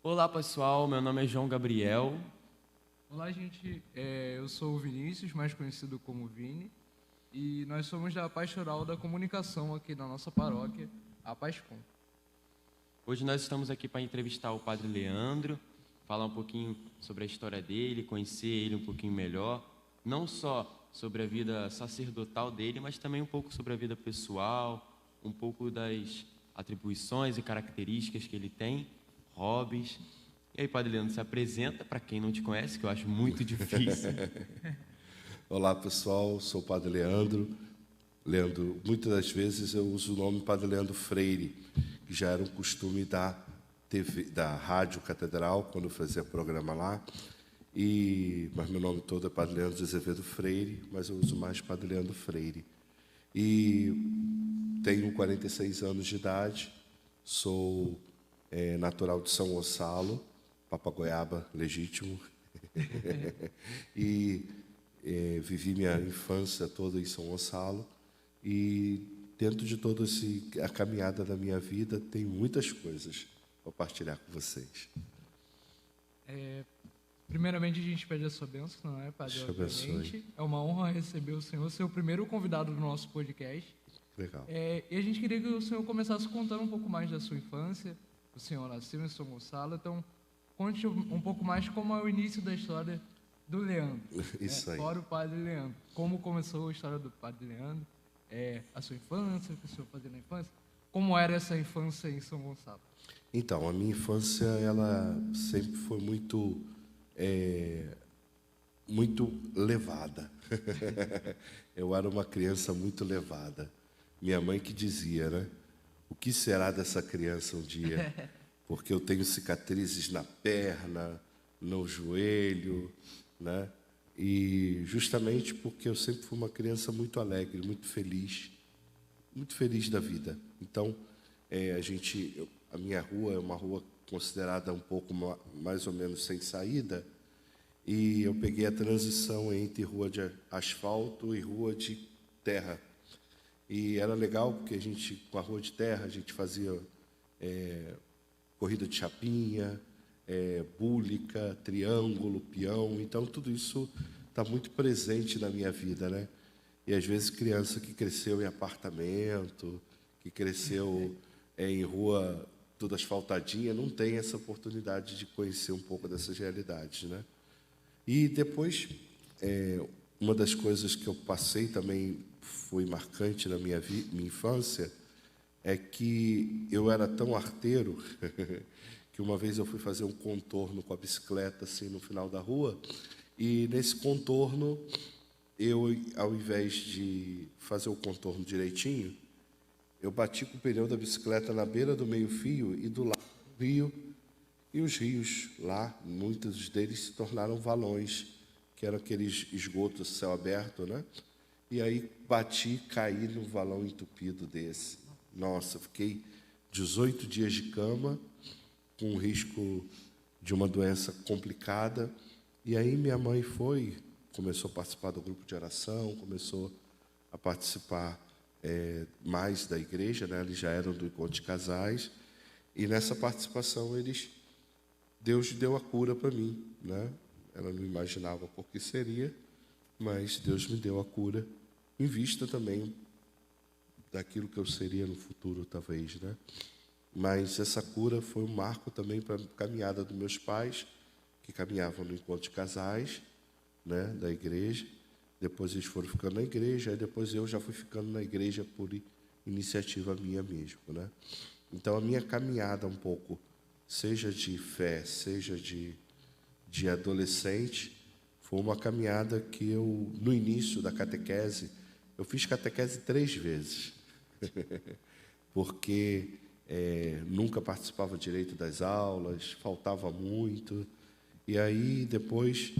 Olá pessoal, meu nome é João Gabriel. Olá, gente. Eu sou o Vinícius, mais conhecido como Vini, e nós somos da Pastoral da Comunicação aqui na nossa paróquia, a PASCOM. Hoje nós estamos aqui para entrevistar o Padre Leandro, falar um pouquinho sobre a história dele, conhecer ele um pouquinho melhor, não só sobre a vida sacerdotal dele, mas também um pouco sobre a vida pessoal, um pouco das atribuições e características que ele tem, hobbies. E aí, Padre Leandro, se apresenta para quem não te conhece, que eu acho muito difícil. Olá pessoal, sou o Padre Leandro. Muitas das vezes eu uso o nome Padre Leandro Freire, que já era um costume da TV, da Rádio Catedral, quando eu fazia programa lá. Mas meu nome todo é Padre Leandro de Azevedo Freire, mas eu uso mais Padre Leandro Freire. E tenho 46 anos de idade, sou natural de São Gonçalo, Papagoiaba legítimo, e vivi minha infância toda em São Gonçalo, e dentro de toda a caminhada da minha vida tem muitas coisas para partilhar com vocês. Primeiramente, a gente pede a sua bênção, não é, Padre? Deus abençoe. É uma honra receber o senhor, ser o primeiro convidado do nosso podcast. Legal. E a gente queria que o senhor começasse contando um pouco mais da sua infância. O senhor nasceu em São Gonçalo, então conte um pouco mais como é o início da história do Leandro. Isso aí. Fora o Padre Leandro. Como começou a história do Padre Leandro, a sua infância, o que o senhor fazia na infância, como era essa infância em São Gonçalo? Então, a minha infância ela sempre foi muito levada. Eu era uma criança muito levada. Minha mãe que dizia, né? O que será dessa criança um dia? Porque eu tenho cicatrizes na perna, no joelho, né? E justamente porque eu sempre fui uma criança muito alegre, muito feliz da vida. Então, a minha rua é uma rua considerada um pouco mais ou menos sem saída, e eu peguei a transição entre rua de asfalto e rua de terra. E era legal porque com a rua de terra, a gente fazia corrida de chapinha, búlica, triângulo, peão. Então, tudo isso está muito presente na minha vida, né? E, às vezes, criança que cresceu em apartamento, que cresceu em rua toda asfaltadinha, não tem essa oportunidade de conhecer um pouco dessas realidades, né? E depois, uma das coisas que eu passei também foi marcante na minha infância, é que eu era tão arteiro que uma vez eu fui fazer um contorno com a bicicleta assim no final da rua, e nesse contorno eu, ao invés de fazer o contorno direitinho, eu bati com o pneu da bicicleta na beira do meio-fio e do lado do rio, e os rios lá, muitos deles se tornaram valões, que eram aqueles esgotos céu aberto, né? E aí bati e caí num valão entupido desse. Nossa, fiquei 18 dias de cama, com o risco de uma doença complicada. E aí minha mãe começou a participar do grupo de oração, começou a participar mais da igreja, né? Eles já eram do encontro de casais. E nessa participação Deus deu a cura para mim, né? Ela não imaginava por que seria, mas Deus me deu a cura em vista também daquilo que eu seria no futuro, talvez, né? Mas essa cura foi um marco também para a caminhada dos meus pais, que caminhavam no encontro de casais, né, da igreja. Depois eles foram ficando na igreja, aí depois eu já fui ficando na igreja por iniciativa minha mesmo, né? Então a minha caminhada um pouco, seja de fé, seja de adolescente, foi uma caminhada que eu, no início da catequese, eu fiz catequese 3 vezes, porque nunca participava direito das aulas, faltava muito. E aí, depois,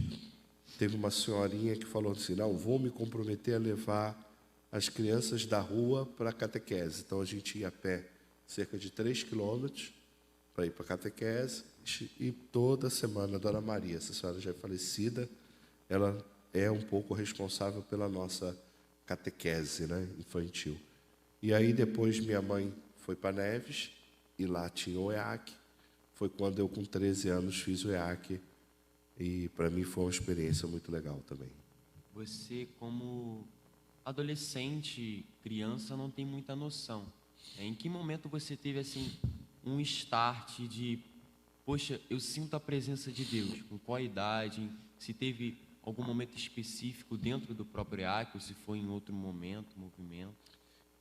teve uma senhorinha que falou assim, não, vou me comprometer a levar as crianças da rua para a catequese. Então, a gente ia a pé cerca de 3 quilômetros para ir para a catequese, e toda semana a Dona Maria, essa senhora já é falecida, ela é um pouco responsável pela nossa catequese, né, infantil. E aí depois minha mãe foi para Neves, e lá tinha o EAC, foi quando eu, com 13 anos, fiz o EAC. E para mim foi uma experiência muito legal também. Você, como adolescente, criança, não tem muita noção. Em que momento você teve assim um start de, poxa, eu sinto a presença de Deus? Com qual idade? Se teve algum momento específico dentro do próprio EAC, ou se foi em outro momento, movimento?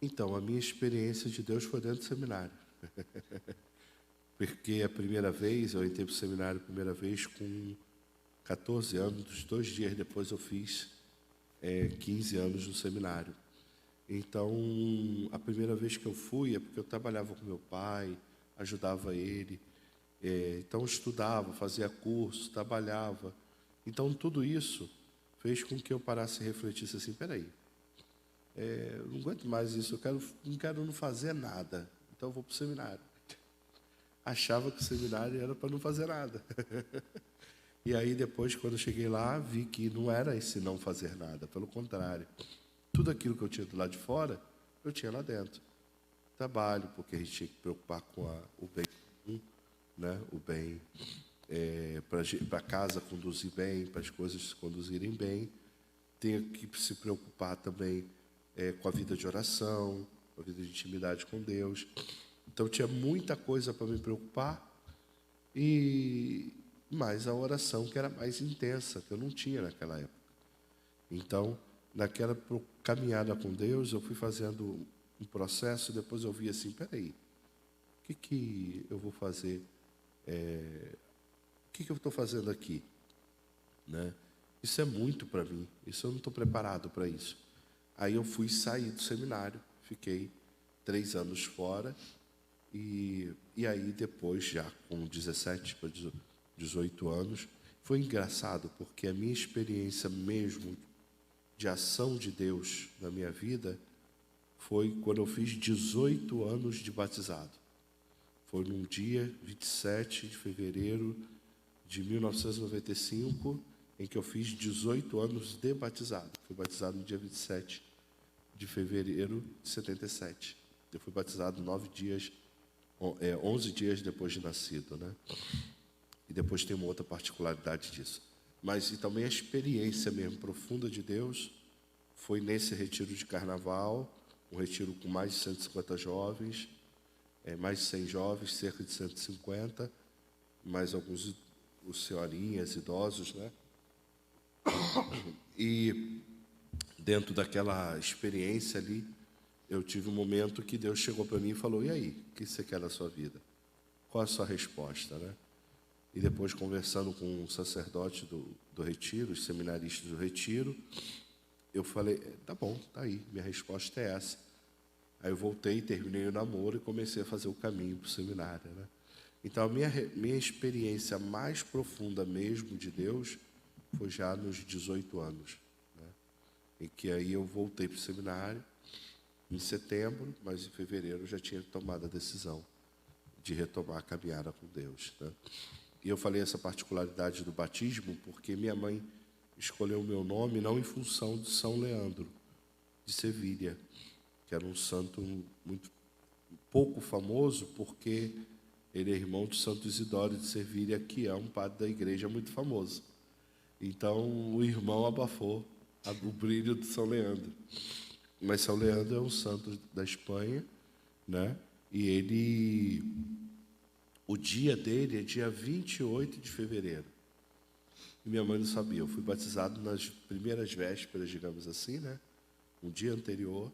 Então, a minha experiência de Deus foi dentro do seminário. Porque a primeira vez, eu entrei para o seminário a primeira vez com 14 anos, 2 dias depois eu fiz 15 anos no seminário. Então, a primeira vez que eu fui é porque eu trabalhava com meu pai, ajudava ele, então eu estudava, fazia curso, trabalhava. Então, tudo isso fez com que eu parasse e refletisse assim, peraí, eu não aguento mais isso, não quero não fazer nada, então eu vou para o seminário. Achava que o seminário era para não fazer nada. E aí, depois, quando eu cheguei lá, vi que não era esse não fazer nada, pelo contrário. Tudo aquilo que eu tinha do lado de fora, eu tinha lá dentro. Trabalho, porque a gente tinha que preocupar com o bem comum, né? O bem para a casa conduzir bem, para as coisas conduzirem bem. Tenho que se preocupar também com a vida de oração, com a vida de intimidade com Deus. Então, tinha muita coisa para me preocupar, mas a oração que era mais intensa, que eu não tinha naquela época. Então, naquela caminhada com Deus, eu fui fazendo um processo, depois eu vi assim, peraí, o que eu vou fazer? O que eu estou fazendo aqui? Né? Isso é muito para mim, isso eu não estou preparado para isso. Aí eu fui sair do seminário, fiquei 3 anos fora, e aí depois, já com 17 para 18 anos, foi engraçado, porque a minha experiência mesmo de ação de Deus na minha vida foi quando eu fiz 18 anos de batizado. Foi num dia 27 de fevereiro de 1995, em que eu fiz 18 anos de batizado. Fui batizado no dia 27 de fevereiro de 77. Eu fui batizado 11 dias depois de nascido, né? E depois tem uma outra particularidade disso. Mas e também a experiência mesmo profunda de Deus foi nesse retiro de carnaval, um retiro com mais de 150 jovens, mais de 100 jovens, cerca de 150, mais alguns senhorinhas, idosos, né? E dentro daquela experiência ali, eu tive um momento que Deus chegou para mim e falou, e aí, o que você quer da sua vida? Qual a sua resposta, né? E depois, conversando com o sacerdote do retiro, os seminaristas do retiro, eu falei, tá bom, tá aí, minha resposta é essa. Aí eu voltei, terminei o namoro e comecei a fazer o caminho para o seminário, né? Então, a minha experiência mais profunda mesmo de Deus foi já nos 18 anos, né? Em que aí eu voltei para o seminário em setembro, mas em fevereiro eu já tinha tomado a decisão de retomar a caminhada com Deus, né? E eu falei essa particularidade do batismo porque minha mãe escolheu o meu nome não em função de São Leandro, de Sevilha, que era um santo muito pouco famoso, porque ele é irmão de Santo Isidoro de Sevilha, que é um padre da igreja muito famoso. Então, o irmão abafou o brilho de São Leandro. Mas São Leandro é um santo da Espanha, né? E o dia dele é dia 28 de fevereiro. E minha mãe não sabia. Eu fui batizado nas primeiras vésperas, digamos assim, né? Um dia anterior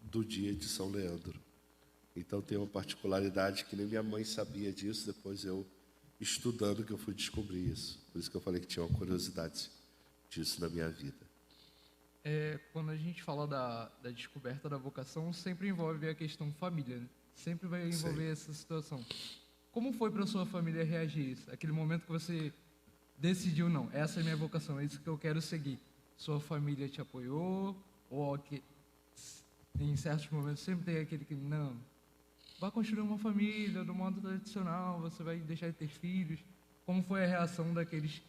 do dia de São Leandro. Então tem uma particularidade que nem minha mãe sabia disso, depois eu, estudando, que eu fui descobrir isso. Por isso que eu falei que tinha uma curiosidade disso na minha vida. Quando a gente fala da descoberta da vocação, sempre envolve a questão família, né? Sempre vai envolver essa situação. Como foi para a sua família reagir a isso? Aquele momento que você decidiu, não, essa é a minha vocação, é isso que eu quero seguir. Sua família te apoiou? Ou em certos momentos sempre tem aquele que, não, vai construir uma família do modo tradicional, você vai deixar de ter filhos. Como foi a reação daqueles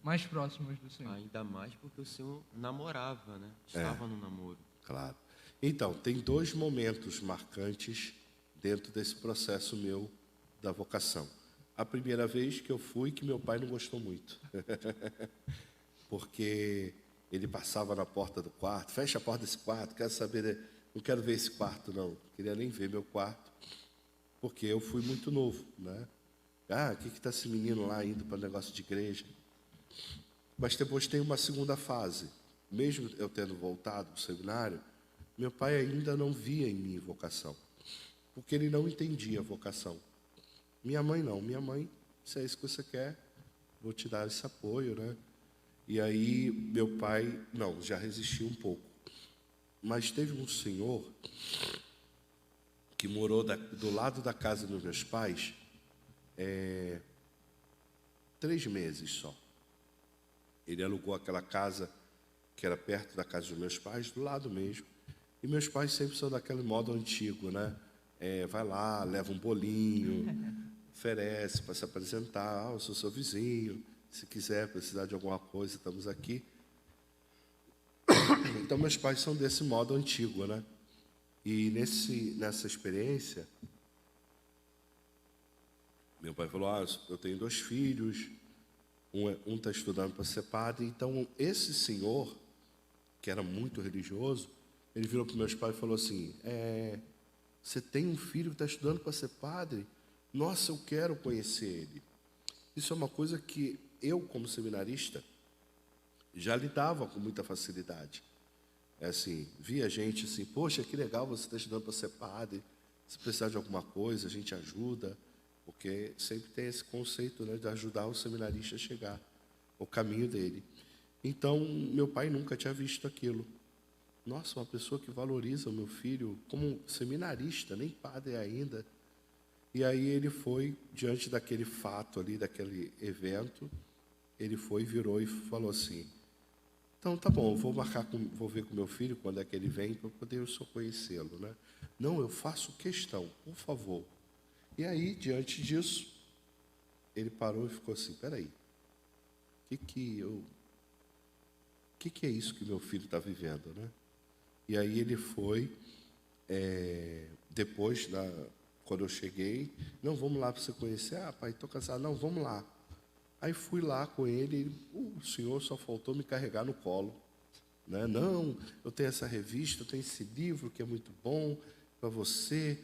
mais próximos do Senhor? Ainda mais porque o Senhor namorava, né? Estava no namoro. Claro. Então, tem 2 momentos marcantes dentro desse processo meu da vocação. a primeira vez que eu fui, que meu pai não gostou muito. Porque ele passava na porta do quarto, fecha a porta desse quarto, quero saber, não quero ver esse quarto não, não queria nem ver meu quarto, porque eu fui muito novo, né? O que está esse menino lá indo para negócio de igreja? Mas depois tem uma segunda fase. Mesmo eu tendo voltado para o seminário, meu pai ainda não via em mim vocação, porque ele não entendia a vocação. Minha mãe não. Minha mãe, se é isso que você quer, vou te dar esse apoio, né? E aí, meu pai, não, já resistiu um pouco. Mas teve um senhor que morou do lado da casa dos meus pais 3 meses só. Ele alugou aquela casa que era perto da casa dos meus pais, do lado mesmo. E meus pais sempre são daquele modo antigo, né? Vai lá, leva um bolinho, oferece para se apresentar. Eu sou seu vizinho, se quiser precisar de alguma coisa, estamos aqui. Então, meus pais são desse modo antigo, né? E nessa experiência, meu pai falou, eu tenho 2 filhos, um está estudando para ser padre. Então, esse senhor, que era muito religioso, ele virou para meus pais e falou assim, você tem um filho que está estudando para ser padre? Nossa, eu quero conhecer ele. Isso é uma coisa que eu, como seminarista, já lidava com muita facilidade. Assim, via gente assim, poxa, que legal, você está estudando para ser padre, se precisar de alguma coisa, a gente ajuda, porque sempre tem esse conceito, né, de ajudar o seminarista a chegar ao caminho dele. Então, meu pai nunca tinha visto aquilo. Nossa, uma pessoa que valoriza o meu filho como seminarista, nem padre ainda. E aí ele foi, diante daquele fato ali, daquele evento, ele foi, virou e falou assim, então, tá bom, vou ver com meu filho quando é que ele vem, para poder eu só conhecê-lo, né? Não, eu faço questão, por favor. E aí, diante disso, ele parou e ficou assim, peraí, o que é isso que meu filho está vivendo, né? E aí ele foi, depois, quando eu cheguei, não, vamos lá para você conhecer. Pai, estou cansado. Não, vamos lá. Aí fui lá com ele, o senhor só faltou me carregar no colo, né? Não, eu tenho essa revista, eu tenho esse livro que é muito bom para você.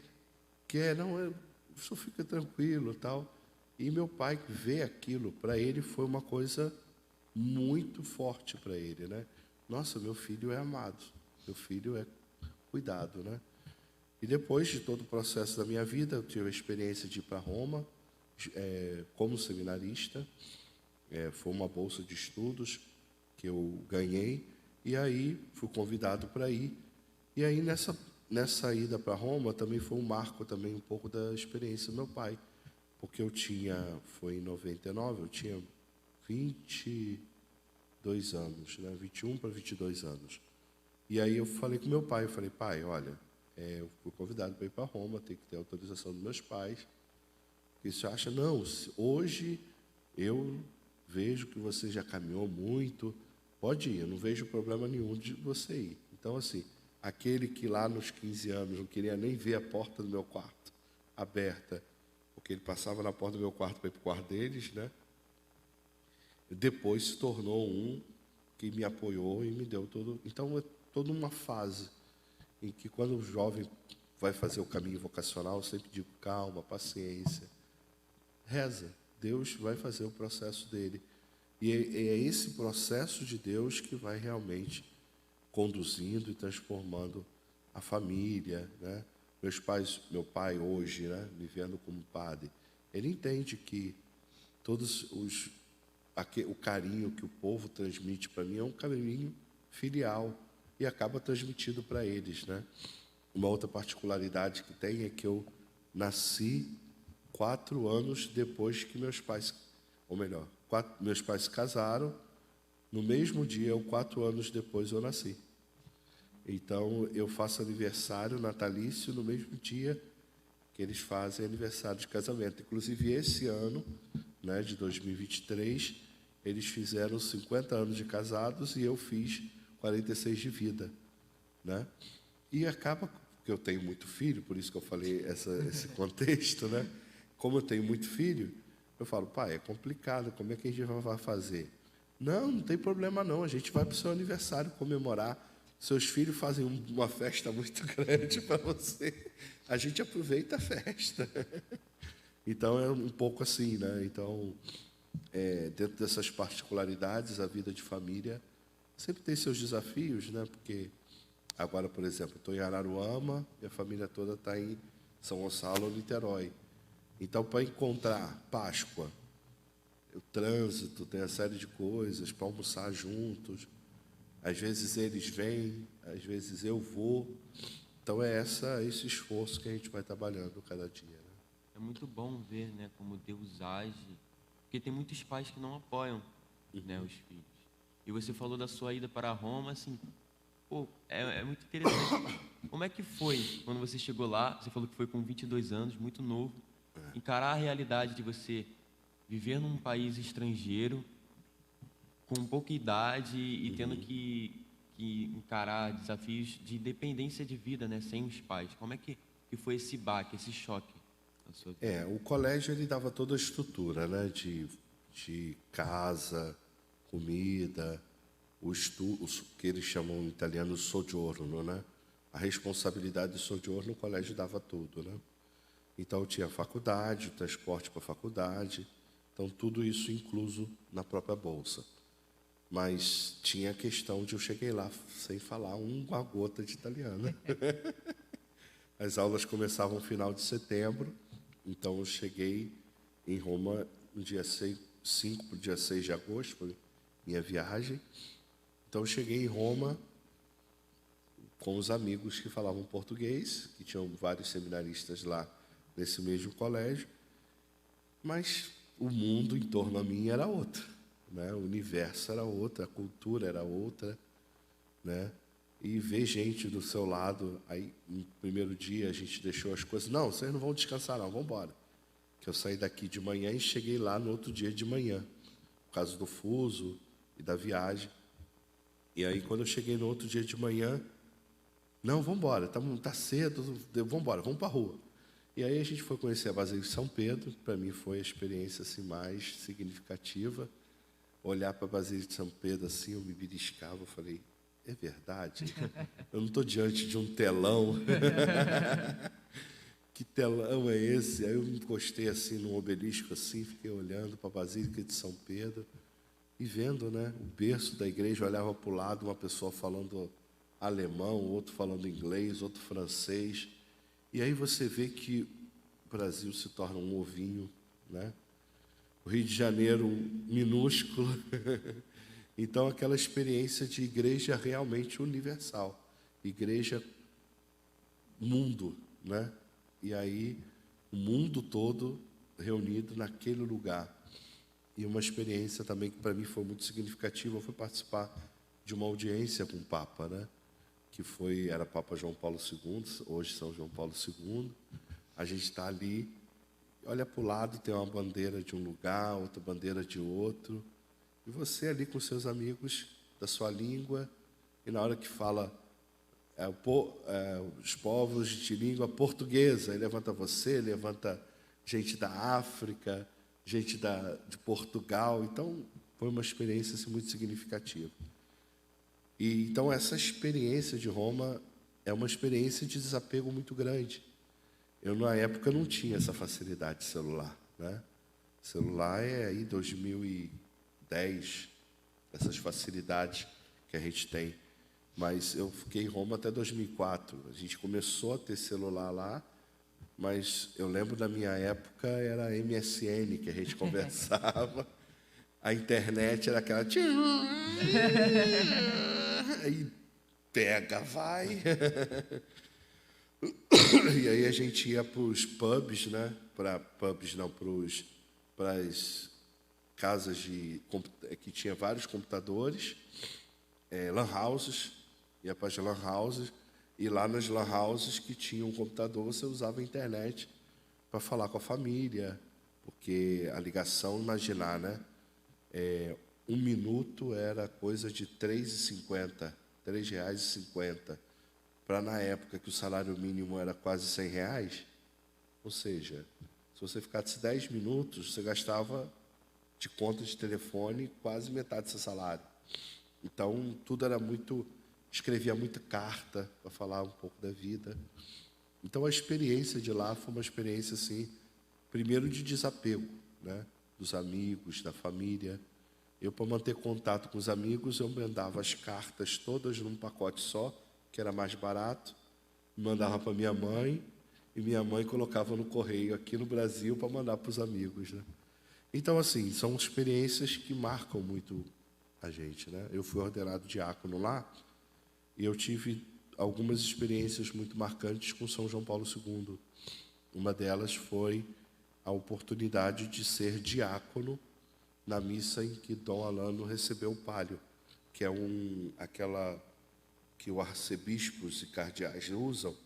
Não, o senhor fica tranquilo, tal. E meu pai vê aquilo, para ele foi uma coisa muito forte para ele, né? Nossa, meu filho é amado, meu filho é cuidado, né? E depois de todo o processo da minha vida, eu tive a experiência de ir para Roma, como seminarista. Foi uma bolsa de estudos que eu ganhei, e aí fui convidado para ir. E aí, nessa ida para Roma, também foi um marco também um pouco da experiência do meu pai, porque foi em 99, eu tinha 22 anos, né? 21 para 22 anos. E aí eu falei com meu pai, pai, olha, eu fui convidado para ir para Roma, tem que ter autorização dos meus pais. E você acha, não, hoje eu vejo que você já caminhou muito, pode ir, eu não vejo problema nenhum de você ir. Então, assim, aquele que lá nos 15 anos não queria nem ver a porta do meu quarto aberta, porque ele passava na porta do meu quarto para ir para o quarto deles, né? Depois se tornou um que me apoiou e me deu todo. Então, é toda uma fase em que, quando o jovem vai fazer o caminho vocacional, eu sempre digo, calma, paciência, reza, Deus vai fazer o processo dele. E é esse processo de Deus que vai realmente conduzindo e transformando a família, né? Meu pai hoje, né, me vendo como padre, ele entende que o carinho que o povo transmite para mim é um carinho filial e acaba transmitido para eles, né? Uma outra particularidade que tem é que eu nasci 4 anos depois que meus pais se casaram. No mesmo dia, 4 anos depois, eu nasci. Então, eu faço aniversário natalício no mesmo dia que eles fazem aniversário de casamento. Inclusive, esse ano, né, de 2023, eles fizeram 50 anos de casados e eu fiz 46 de vida, né? E acaba, porque eu tenho muito filho, por isso que eu falei esse contexto, né? Como eu tenho muito filho, Eu falo, pai, é complicado, como é que a gente vai fazer? Não, não tem problema não, a gente vai para o seu aniversário comemorar. Seus filhos fazem uma festa muito grande para você. A gente aproveita a festa. Então, é um pouco assim, né? Então, dentro dessas particularidades, a vida de família sempre tem seus desafios, né? Porque agora, por exemplo, estou em Araruama e a família toda está em São Gonçalo ou Niterói. Então, para encontrar Páscoa, o trânsito, tem uma série de coisas, para almoçar juntos. Às vezes eles vêm, às vezes eu vou. Então, é esse esforço que a gente vai trabalhando cada dia. Né? É muito bom ver, né, como Deus age, porque tem muitos pais que não apoiam, né, os filhos. E você falou da sua ida para Roma, assim, pô, é muito interessante. Como é que foi quando você chegou lá? Você falou que foi com 22 anos, muito novo. Encarar a realidade de você viver num país estrangeiro, com pouca idade e tendo que encarar desafios de dependência de vida, né, sem os pais. Como é que foi esse baque, esse choque na sua vida? O colégio ele dava toda a estrutura, né, de casa, comida, o que eles chamam em italiano soggiorno, né? A responsabilidade do soggiorno, o colégio dava tudo, né? Então, tinha a faculdade, o transporte para a faculdade, então tudo isso incluso na própria bolsa. Mas tinha a questão de eu cheguei lá sem falar uma gota de italiano. As aulas começavam no final de setembro, então eu cheguei em Roma no dia 5 para o dia 6 de agosto, foi minha viagem. Então eu cheguei em Roma com os amigos que falavam português, que tinham vários seminaristas lá nesse mesmo colégio, mas o mundo em torno a mim era outro, né? O universo era outro, a cultura era outra, né? E ver gente do seu lado, aí no primeiro dia a gente deixou as coisas, não, vocês não vão descansar não, vamos embora. Que eu saí daqui de manhã e cheguei lá no outro dia de manhã, por causa do fuso e da viagem. E aí quando eu cheguei no outro dia de manhã, não, vamos embora, tá cedo, vamos embora, vamos para a rua. E aí a gente foi conhecer a Basílica de São Pedro, para mim foi a experiência assim, mais significativa. Olhar para a Basílica de São Pedro assim, eu me beliscava, eu falei, é verdade? Eu não estou diante de um telão. Que telão é esse? Aí eu me encostei assim num obelisco assim, fiquei olhando para a Basílica de São Pedro e vendo, né, o berço da igreja, eu olhava para o lado, uma pessoa falando alemão, outro falando inglês, outro francês. E aí você vê que o Brasil se torna um ovinho, né? O Rio de Janeiro minúsculo. Então, aquela experiência de igreja realmente universal. Igreja mundo, né? E aí, o mundo todo reunido naquele lugar. E uma experiência também que para mim foi muito significativa foi participar de uma audiência com o Papa, né? Que era Papa João Paulo II, hoje São João Paulo II. A gente está ali, olha para o lado, tem uma bandeira de um lugar, outra bandeira de outro. E você ali com seus amigos da sua língua, e na hora que fala os povos de língua portuguesa, aí levanta você, levanta gente da África, gente de Portugal. Então, foi uma experiência assim, muito significativa. E, então, essa experiência de Roma é uma experiência de desapego muito grande. Eu, na época, não tinha essa facilidade de celular, né? Celular é aí 2010, essas facilidades que a gente tem. Mas eu fiquei em Roma até 2004. A gente começou a ter celular lá, mas eu lembro da minha época, era MSN que a gente conversava. A internet era aquela... Aí pega, vai. E aí a gente ia para os pubs, né? Para as casas que tinha vários computadores, lan houses, ia para as lan houses, e lá nas lan houses que tinham um computador, você usava a internet para falar com a família, porque a ligação, imaginar, né? 1 minuto era coisa de R$ 3,50, para na época que o salário mínimo era quase R$ 100, ou seja, Se você ficasse 10 minutos, você gastava de conta de telefone quase metade do seu salário. Então, tudo era muito... Escrevia muita carta para falar um pouco da vida. Então, a experiência de lá foi uma experiência, assim, primeiro de desapego, né? Dos amigos, da família. Eu, para manter contato com os amigos, eu mandava as cartas todas num pacote só, que era mais barato, mandava para minha mãe, e minha mãe colocava no correio aqui no Brasil para mandar para os amigos, né? Então, assim, são experiências que marcam muito a gente, né? Eu fui ordenado diácono lá, e eu tive algumas experiências muito marcantes com São João Paulo II. Uma delas foi a oportunidade de ser diácono na missa em que Dom Alano recebeu o palio, que é aquela que os arcebispos e cardeais usam.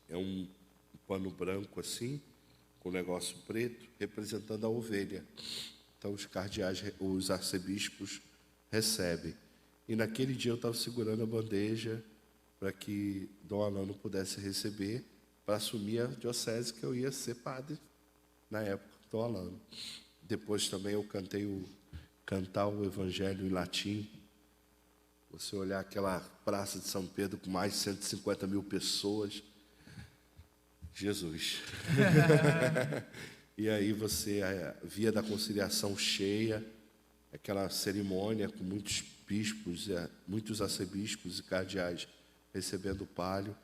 É um pano branco assim, com um negócio preto, representando a ovelha. Então os cardeais, os arcebispos recebem. E naquele dia eu estava segurando a bandeja para que Dom Alano pudesse receber, para assumir a diocese, que eu ia ser padre na época, Dom Alano. Depois também eu cantar o Evangelho em latim. Você olhar aquela praça de São Pedro com mais de 150 mil pessoas. Jesus. E aí você via da conciliação cheia, aquela cerimônia com muitos bispos, muitos arcebispos e cardeais recebendo o palio.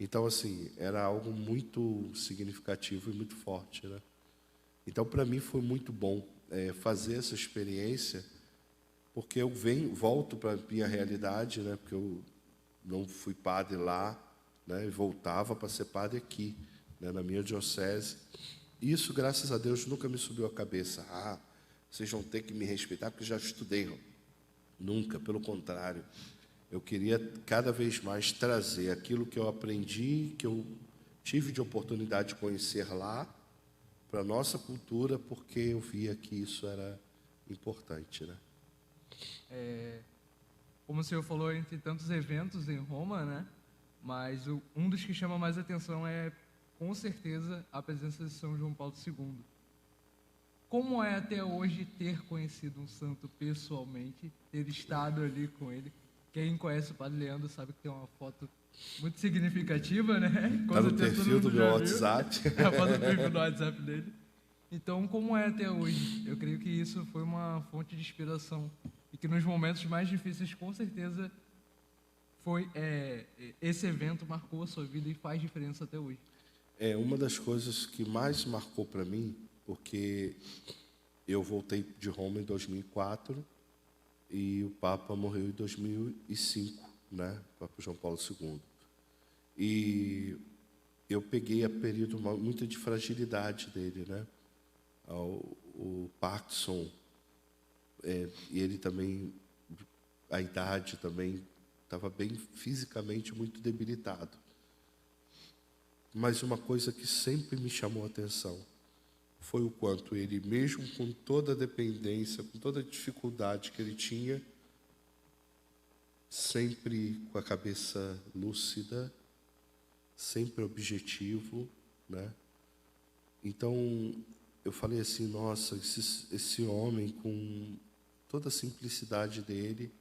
Então, assim, era algo muito significativo e muito forte, né? Então, para mim, foi muito bom fazer essa experiência, porque eu volto para a minha realidade, né? Porque eu não fui padre lá, né? E voltava para ser padre aqui, né? Na minha diocese. Isso, graças a Deus, nunca me subiu à cabeça. Vocês vão ter que me respeitar, porque já estudei. Nunca, pelo contrário. Eu queria cada vez mais trazer aquilo que eu aprendi, que eu tive de oportunidade de conhecer lá, para a nossa cultura, porque eu via que isso era importante, né? Como o senhor falou, entre tantos eventos em Roma, né? Mas um dos que chama mais atenção é, com certeza, a presença de São João Paulo II. Como é até hoje ter conhecido um santo pessoalmente, ter estado ali com ele? Quem conhece o Padre Leandro sabe que tem uma foto muito significativa, né? Está no perfil do meu WhatsApp. É a foto do perfil do WhatsApp dele. Então, como é até hoje? Eu creio que isso foi uma fonte de inspiração. E que nos momentos mais difíceis, com certeza, esse evento marcou a sua vida e faz diferença até hoje. É uma das coisas que mais marcou para mim, porque eu voltei de Roma em 2004 e o Papa morreu em 2005, né? O Papa João Paulo II. E eu peguei a período muito de fragilidade dele, né? O Parkinson, e ele também, a idade também, estava bem fisicamente muito debilitado. Mas uma coisa que sempre me chamou a atenção foi o quanto ele, mesmo com toda a dependência, com toda a dificuldade que ele tinha, sempre com a cabeça lúcida, sempre objetivo, né? Então, eu falei assim, nossa, esse homem, com toda a simplicidade dele,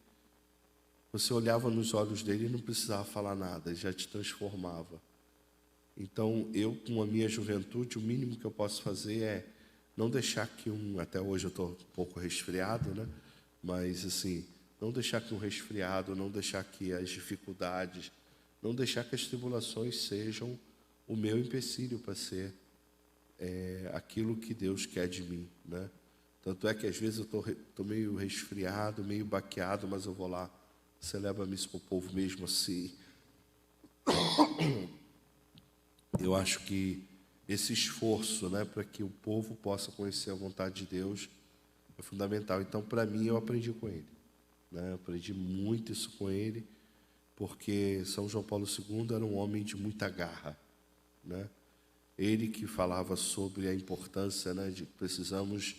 você olhava nos olhos dele e não precisava falar nada, ele já te transformava. Então, eu, com a minha juventude, o mínimo que eu posso fazer é não deixar que até hoje eu estou um pouco resfriado, né? Mas, assim, não deixar que um resfriado, não deixar que as dificuldades, não deixar que as tribulações sejam o meu empecilho para ser aquilo que Deus quer de mim, né? Tanto é que, às vezes, eu estou meio resfriado, meio baqueado, mas eu vou lá, celebra-me isso para o povo mesmo assim. Eu acho que esse esforço, né, para que o povo possa conhecer a vontade de Deus é fundamental. Então, para mim, eu aprendi com ele, né? Eu aprendi muito isso com ele, porque São João Paulo II era um homem de muita garra, né? Ele que falava sobre a importância, né, de que precisamos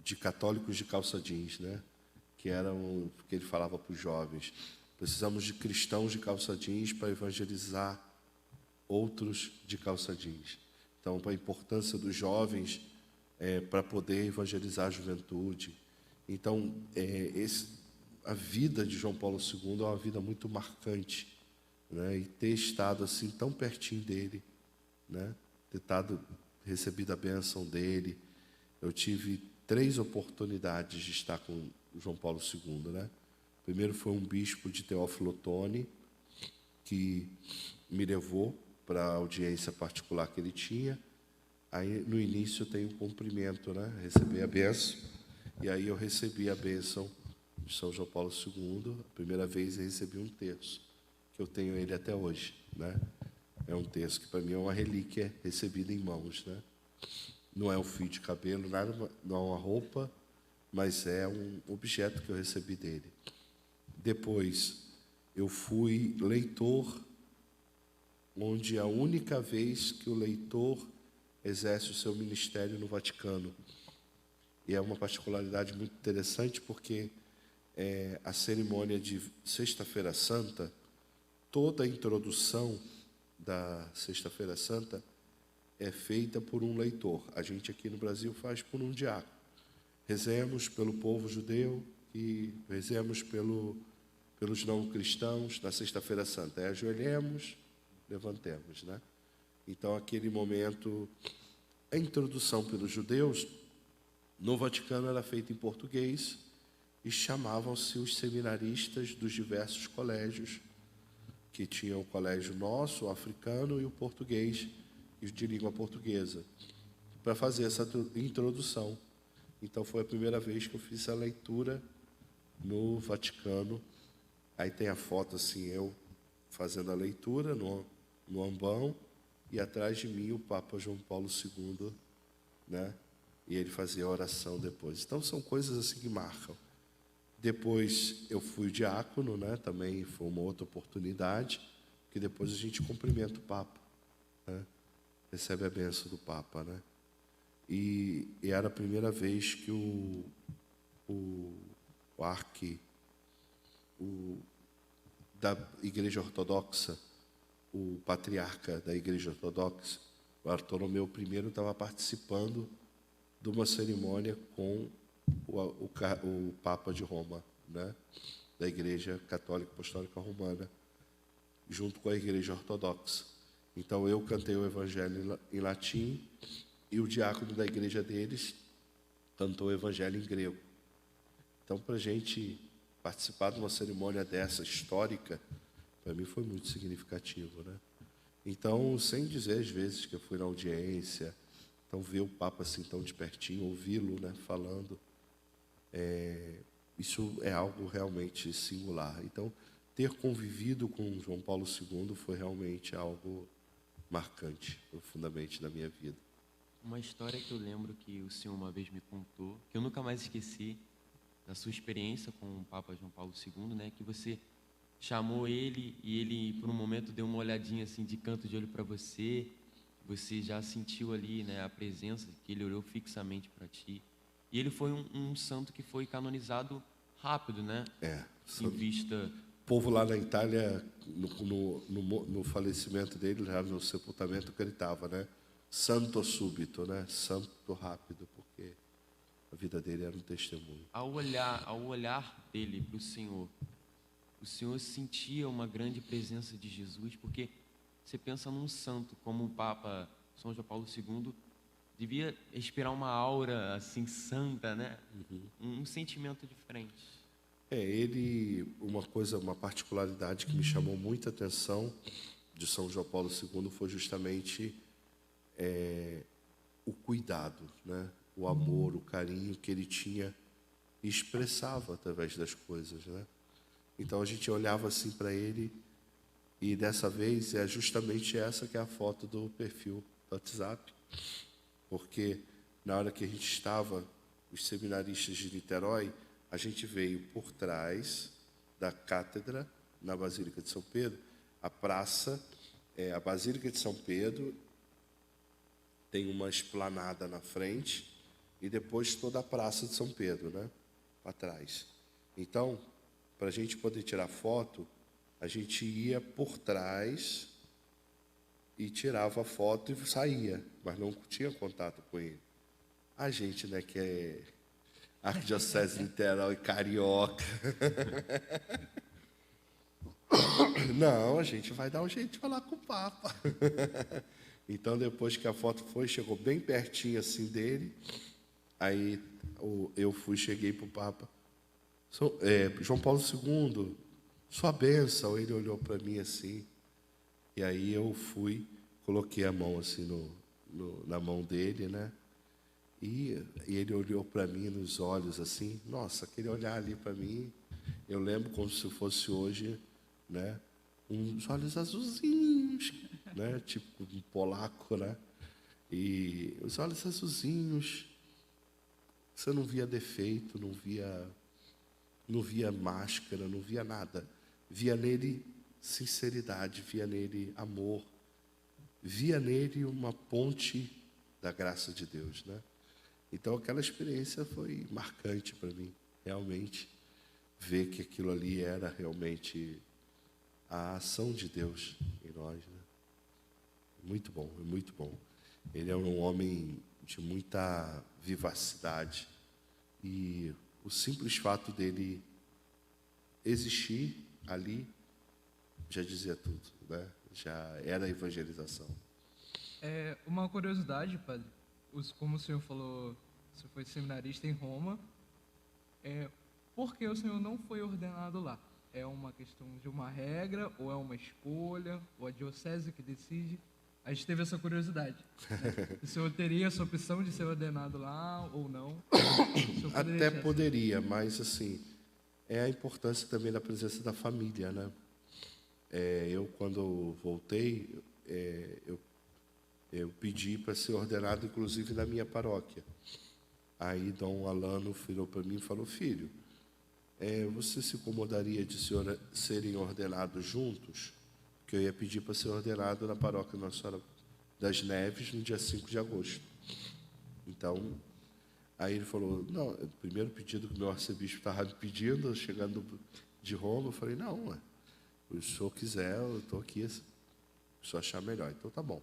de católicos de calça jeans, né? Que ele falava para os jovens. Precisamos de cristãos de calça jeans para evangelizar outros de calça jeans. Então, a importância dos jovens para poder evangelizar a juventude. Então, a vida de João Paulo II é uma vida muito marcante, né? E ter estado assim tão pertinho dele, né? Recebido a bênção dele. Eu tive 3 oportunidades de estar com João Paulo II, né? Primeiro foi um bispo de Teófilo Otoni, que me levou para a audiência particular que ele tinha. Aí, no início, tem um cumprimento, né? Receber a bênção. E aí eu recebi a bênção de São João Paulo II. A primeira vez eu recebi um terço, que eu tenho ele até hoje, né? É um terço que, para mim, é uma relíquia recebida em mãos, né? Não é um fio de cabelo, nada, não é uma roupa, mas é um objeto que eu recebi dele. Depois, eu fui leitor, onde a única vez que o leitor exerce o seu ministério no Vaticano. E é uma particularidade muito interessante, porque a cerimônia de Sexta-feira Santa, toda a introdução da Sexta-feira Santa é feita por um leitor. A gente aqui no Brasil faz por um diácono. Rezemos pelo povo judeu e rezemos pelos não cristãos na Sexta-feira Santa. Ajoelhemos, levantemos, né? Então, aquele momento, a introdução pelos judeus, no Vaticano era feita em português e chamavam-se os seminaristas dos diversos colégios, que tinham o colégio nosso, o africano, e o português, de língua portuguesa, para fazer essa introdução. Então, foi a primeira vez que eu fiz a leitura no Vaticano. Aí tem a foto, assim, eu fazendo a leitura no ambão, e atrás de mim o Papa João Paulo II, né? E ele fazia a oração depois. Então, são coisas assim que marcam. Depois eu fui diácono, né? Também foi uma outra oportunidade, que depois a gente cumprimenta o Papa, né? Recebe a bênção do Papa, né? E era a primeira vez que da Igreja Ortodoxa, o patriarca da Igreja Ortodoxa, o Bartolomeu I, estava participando de uma cerimônia com o Papa de Roma, né? Da Igreja Católica Apostólica Romana, junto com a Igreja Ortodoxa. Então, eu cantei o Evangelho em latim e o diácono da igreja deles cantou o Evangelho em grego. Então, para a gente participar de uma cerimônia dessa, histórica, para mim foi muito significativo, né? Então, sem dizer às vezes que eu fui na audiência, então ver o Papa assim tão de pertinho, ouvi-lo, né, falando, isso é algo realmente singular. Então, ter convivido com João Paulo II foi realmente algo marcante, profundamente, na minha vida. Uma história que eu lembro que o senhor uma vez me contou, que eu nunca mais esqueci, da sua experiência com o Papa João Paulo II, né, que você chamou ele e ele, por um momento, deu uma olhadinha assim de canto de olho para você, você já sentiu ali, né, a presença, que ele olhou fixamente para ti. E ele foi um santo que foi canonizado rápido, né? Em vista... O povo lá na Itália, no falecimento dele, já no sepultamento, gritava, né? Santo súbito, né? Santo rápido, porque a vida dele era um testemunho. Ao olhar dele para o senhor sentia uma grande presença de Jesus, porque você pensa num santo como o Papa São João Paulo II, devia expirar uma aura assim santa, né? Um sentimento diferente. Uma particularidade que me chamou muita atenção de São João Paulo II foi justamente o cuidado, né? O amor, o carinho que ele tinha e expressava através das coisas, né? Então a gente olhava assim para ele, e dessa vez é justamente essa que é a foto do perfil do WhatsApp, porque na hora que a gente estava, os seminaristas de Niterói, a gente veio por trás da cátedra, na Basílica de São Pedro, a praça, a Basílica de São Pedro, tem uma esplanada na frente, e depois toda a Praça de São Pedro, né, para trás. Então, para a gente poder tirar foto, a gente ia por trás e tirava a foto e saía, mas não tinha contato com ele. A gente, né, que é Arquidiocese de Niterói, carioca. Não, a gente vai dar um jeito de falar com o Papa. Então, depois que a foto foi, chegou bem pertinho assim dele, aí eu cheguei para o Papa. João Paulo II, sua bênção. Ele olhou para mim assim, e aí eu coloquei a mão assim na mão dele, né? E ele olhou para mim nos olhos assim, nossa, aquele olhar ali para mim, eu lembro como se fosse hoje, né? Uns olhos azulzinhos, né? Tipo um polaco, né? E os olhos azulzinhos, você não via defeito, não via máscara, não via nada. Via nele sinceridade, via nele amor, via nele uma ponte da graça de Deus, né? Então, aquela experiência foi marcante para mim, realmente, ver que aquilo ali era realmente a ação de Deus em nós, né? Muito bom, é muito bom. Ele é um homem de muita vivacidade e o simples fato dele existir ali já dizia tudo, né? Já era a evangelização. Uma curiosidade, padre, como o senhor falou, você foi seminarista em Roma, por que o senhor não foi ordenado lá? É uma questão de uma regra, ou é uma escolha, ou a diocese que decide? A gente teve essa curiosidade, né? O senhor teria essa opção de ser ordenado lá ou não? Até poderia, mas assim, é a importância também da presença da família, né? Eu, quando voltei, eu pedi para ser ordenado, inclusive, na minha paróquia. Aí Dom Alano virou para mim e falou, filho, você se incomodaria de serem ordenados juntos? Porque eu ia pedir para ser ordenado na paróquia Nossa Senhora das Neves no dia 5 de agosto. Então, aí ele falou, não, o primeiro pedido que o meu arcebispo estava me pedindo, chegando de Roma, eu falei, não, se o senhor quiser, eu estou aqui, se o senhor achar melhor, então tá bom.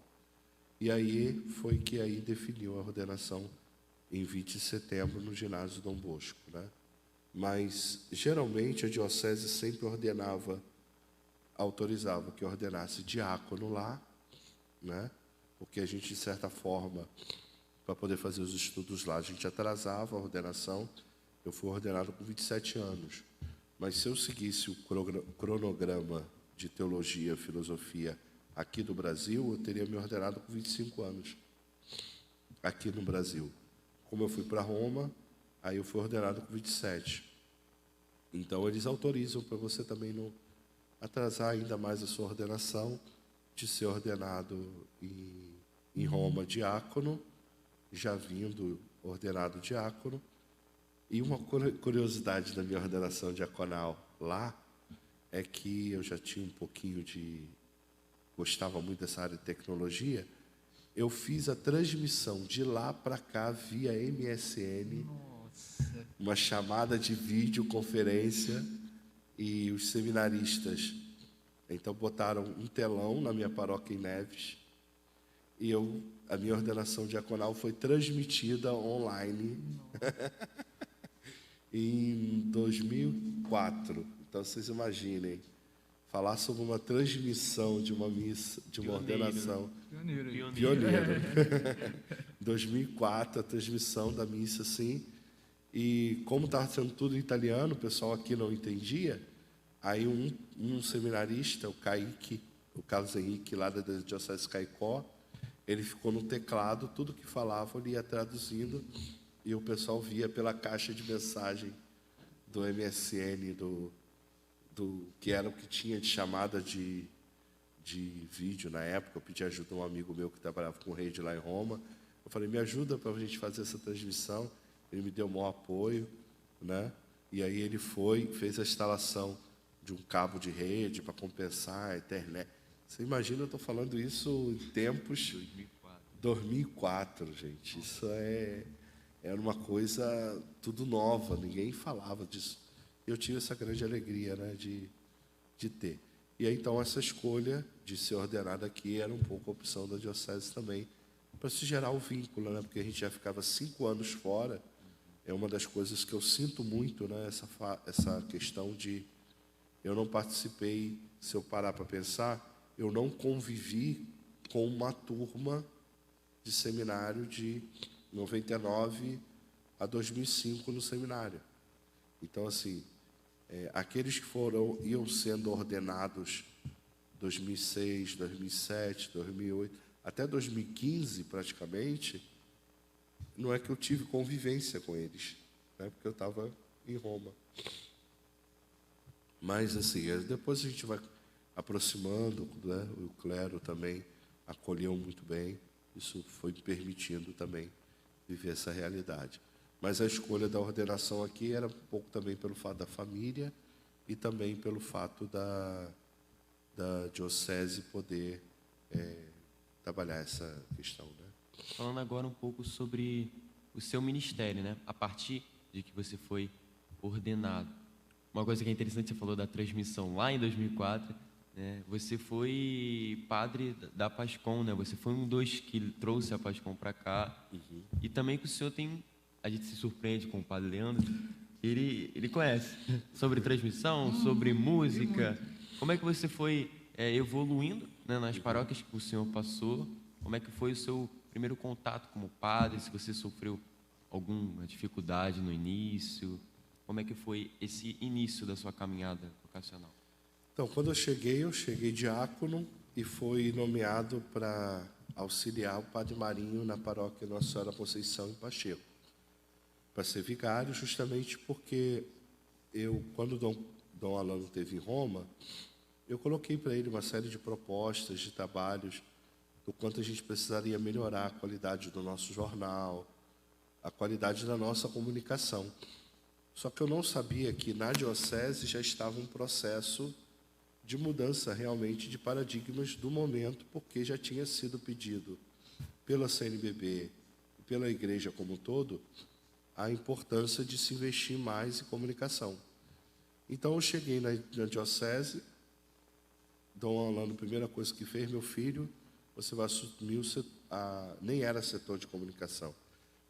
E aí foi que aí definiu a ordenação em 20 de setembro no ginásio Dom Bosco, né? Mas, geralmente, a diocese sempre autorizava que ordenasse diácono lá, né? Porque a gente, de certa forma, para poder fazer os estudos lá, a gente atrasava a ordenação. Eu fui ordenado com 27 anos. Mas se eu seguisse o cronograma de teologia, filosofia aqui do Brasil, eu teria me ordenado com 25 anos, aqui no Brasil. Como eu fui para Roma, aí eu fui ordenado com 27. Então, eles autorizam para você também não atrasar ainda mais a sua ordenação, de ser ordenado em Roma diácono, já vindo ordenado diácono. E uma curiosidade da minha ordenação diaconal lá é que eu já tinha um pouquinho gostava muito dessa área de tecnologia. Eu fiz a transmissão de lá para cá via MSN, Nossa. uma chamada de videoconferência, e os seminaristas então botaram um telão na minha paróquia em Neves, e a minha ordenação diaconal foi transmitida online em 2004. Então, vocês imaginem, falar sobre uma transmissão de uma missa, de uma ordenação. Pioneiro. 2004, a transmissão da missa, assim. E como estava sendo tudo em italiano, o pessoal aqui não entendia. Aí um seminarista, o Carlos Henrique, lá da Diocese de Caicó, ele ficou no teclado, tudo que falava ele ia traduzindo, e o pessoal via pela caixa de mensagem do MSN, que era o que tinha de chamada de vídeo na época. Eu pedi ajuda a um amigo meu que trabalhava com rede lá em Roma. Eu falei, me ajuda para a gente fazer essa transmissão. Ele me deu o maior apoio, né? E aí ele fez a instalação de um cabo de rede para compensar a internet. Você imagina, eu estou falando isso em tempos... 2004, gente. Isso era uma coisa tudo nova, ninguém falava disso. Eu tive essa grande alegria, né, de ter. E aí, então, essa escolha de ser ordenado aqui era um pouco a opção da diocese também, para se gerar o vínculo, né? Porque a gente já ficava 5 anos fora. É uma das coisas que eu sinto muito, né? Essa questão de eu não participei, se eu parar para pensar, eu não convivi com uma turma de seminário de 99 a 2005 no seminário. Então, assim, aqueles que iam sendo ordenados 2006, 2007, 2008, até 2015 praticamente, não é que eu tive convivência com eles, né? Porque eu estava em Roma. Mas, assim, depois a gente vai aproximando, né? O clero também acolheu muito bem. Isso foi me permitindo também viver essa realidade. Mas a escolha da ordenação aqui era um pouco também pelo fato da família e também pelo fato da diocese poder trabalhar essa questão, né? Falando agora um pouco sobre o seu ministério, né? A partir de que você foi ordenado. Uma coisa que é interessante, você falou da transmissão lá em 2004, né? Você foi padre da Pascom, né? Você foi um dos que trouxe a Pascom para cá. Uhum. E também que o senhor tem, a gente se surpreende com o padre Leandro, ele conhece sobre transmissão, sobre música. Como é que você foi evoluindo, né, nas paróquias que o senhor passou? Como é que foi o seu primeiro contato como padre? Se você sofreu alguma dificuldade no início? Como é que foi esse início da sua caminhada vocacional? Então, quando eu cheguei diácono e fui nomeado para auxiliar o Padre Marinho na paróquia Nossa Senhora Conceição em Pacheco, para ser vigário, justamente porque quando Dom Alano esteve em Roma, eu coloquei para ele uma série de propostas, de trabalhos, do quanto a gente precisaria melhorar a qualidade do nosso jornal, a qualidade da nossa comunicação. Só que eu não sabia que na diocese já estava um processo de mudança realmente de paradigmas do momento, porque já tinha sido pedido pela CNBB e pela igreja como um todo a importância de se investir mais em comunicação. Então eu cheguei na diocese, Dom Alano, a primeira coisa que fez, meu filho, você vai assumir nem era setor de comunicação,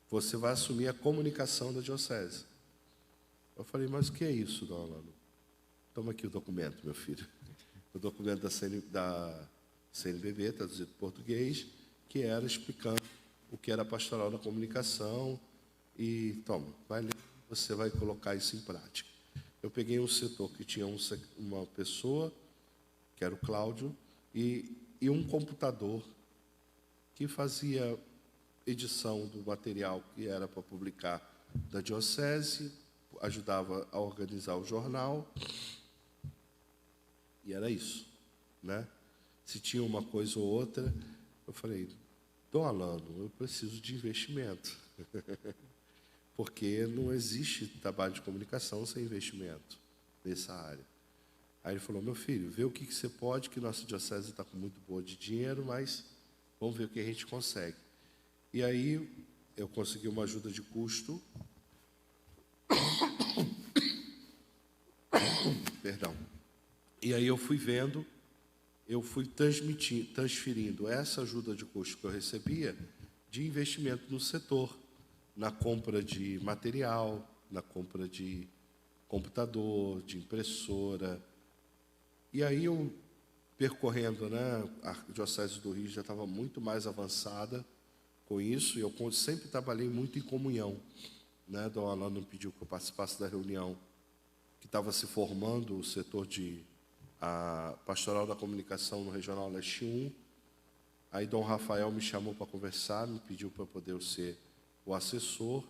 você vai assumir a comunicação da diocese. Eu falei, mas o que é isso, Dom Alano? Toma aqui o documento, meu filho. O documento da CNBB, traduzido em português, que era explicando o que era a pastoral da comunicação. E, toma, vai ler, você vai colocar isso em prática. Eu peguei um setor que tinha uma pessoa, que era o Cláudio, e um computador que fazia edição do material que era para publicar da diocese, ajudava a organizar o jornal, e era isso, né? Se tinha uma coisa ou outra, eu falei, Dom Alano, eu preciso de investimento, porque não existe trabalho de comunicação sem investimento nessa área. Aí ele falou, meu filho, vê o que você pode, que nossa diocese está com muito boa de dinheiro, mas vamos ver o que a gente consegue. E aí eu consegui uma ajuda de custo, perdão. E aí eu fui vendo, eu fui transferindo essa ajuda de custo que eu recebia de investimento no setor, na compra de material, na compra de computador, de impressora. E aí eu, percorrendo, né, a Diocese do Rio já estava muito mais avançada com isso, e eu sempre trabalhei muito em comunhão, né? Dom Alano me pediu que eu participasse da reunião que estava se formando o setor de a Pastoral da Comunicação no Regional Leste 1. Aí Dom Rafael me chamou para conversar, me pediu para poder ser o assessor,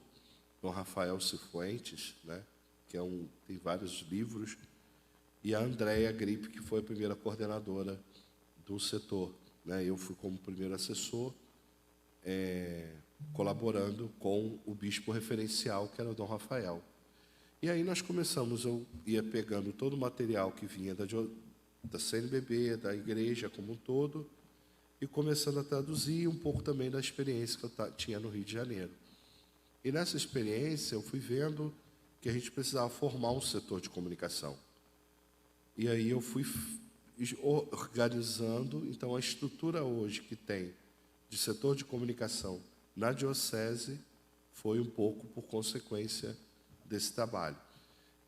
Dom Rafael Cifuentes, né, que tem vários livros, e a Andréia Gripe, que foi a primeira coordenadora do setor, né? Eu fui como primeiro assessor, colaborando com o bispo referencial, que era o Dom Rafael. E aí nós começamos, eu ia pegando todo o material que vinha da CNBB, da igreja como um todo, e começando a traduzir um pouco também da experiência que eu tinha no Rio de Janeiro. E nessa experiência eu fui vendo que a gente precisava formar um setor de comunicação. E aí eu fui organizando. Então, a estrutura hoje que tem de setor de comunicação na diocese foi um pouco por consequência desse trabalho.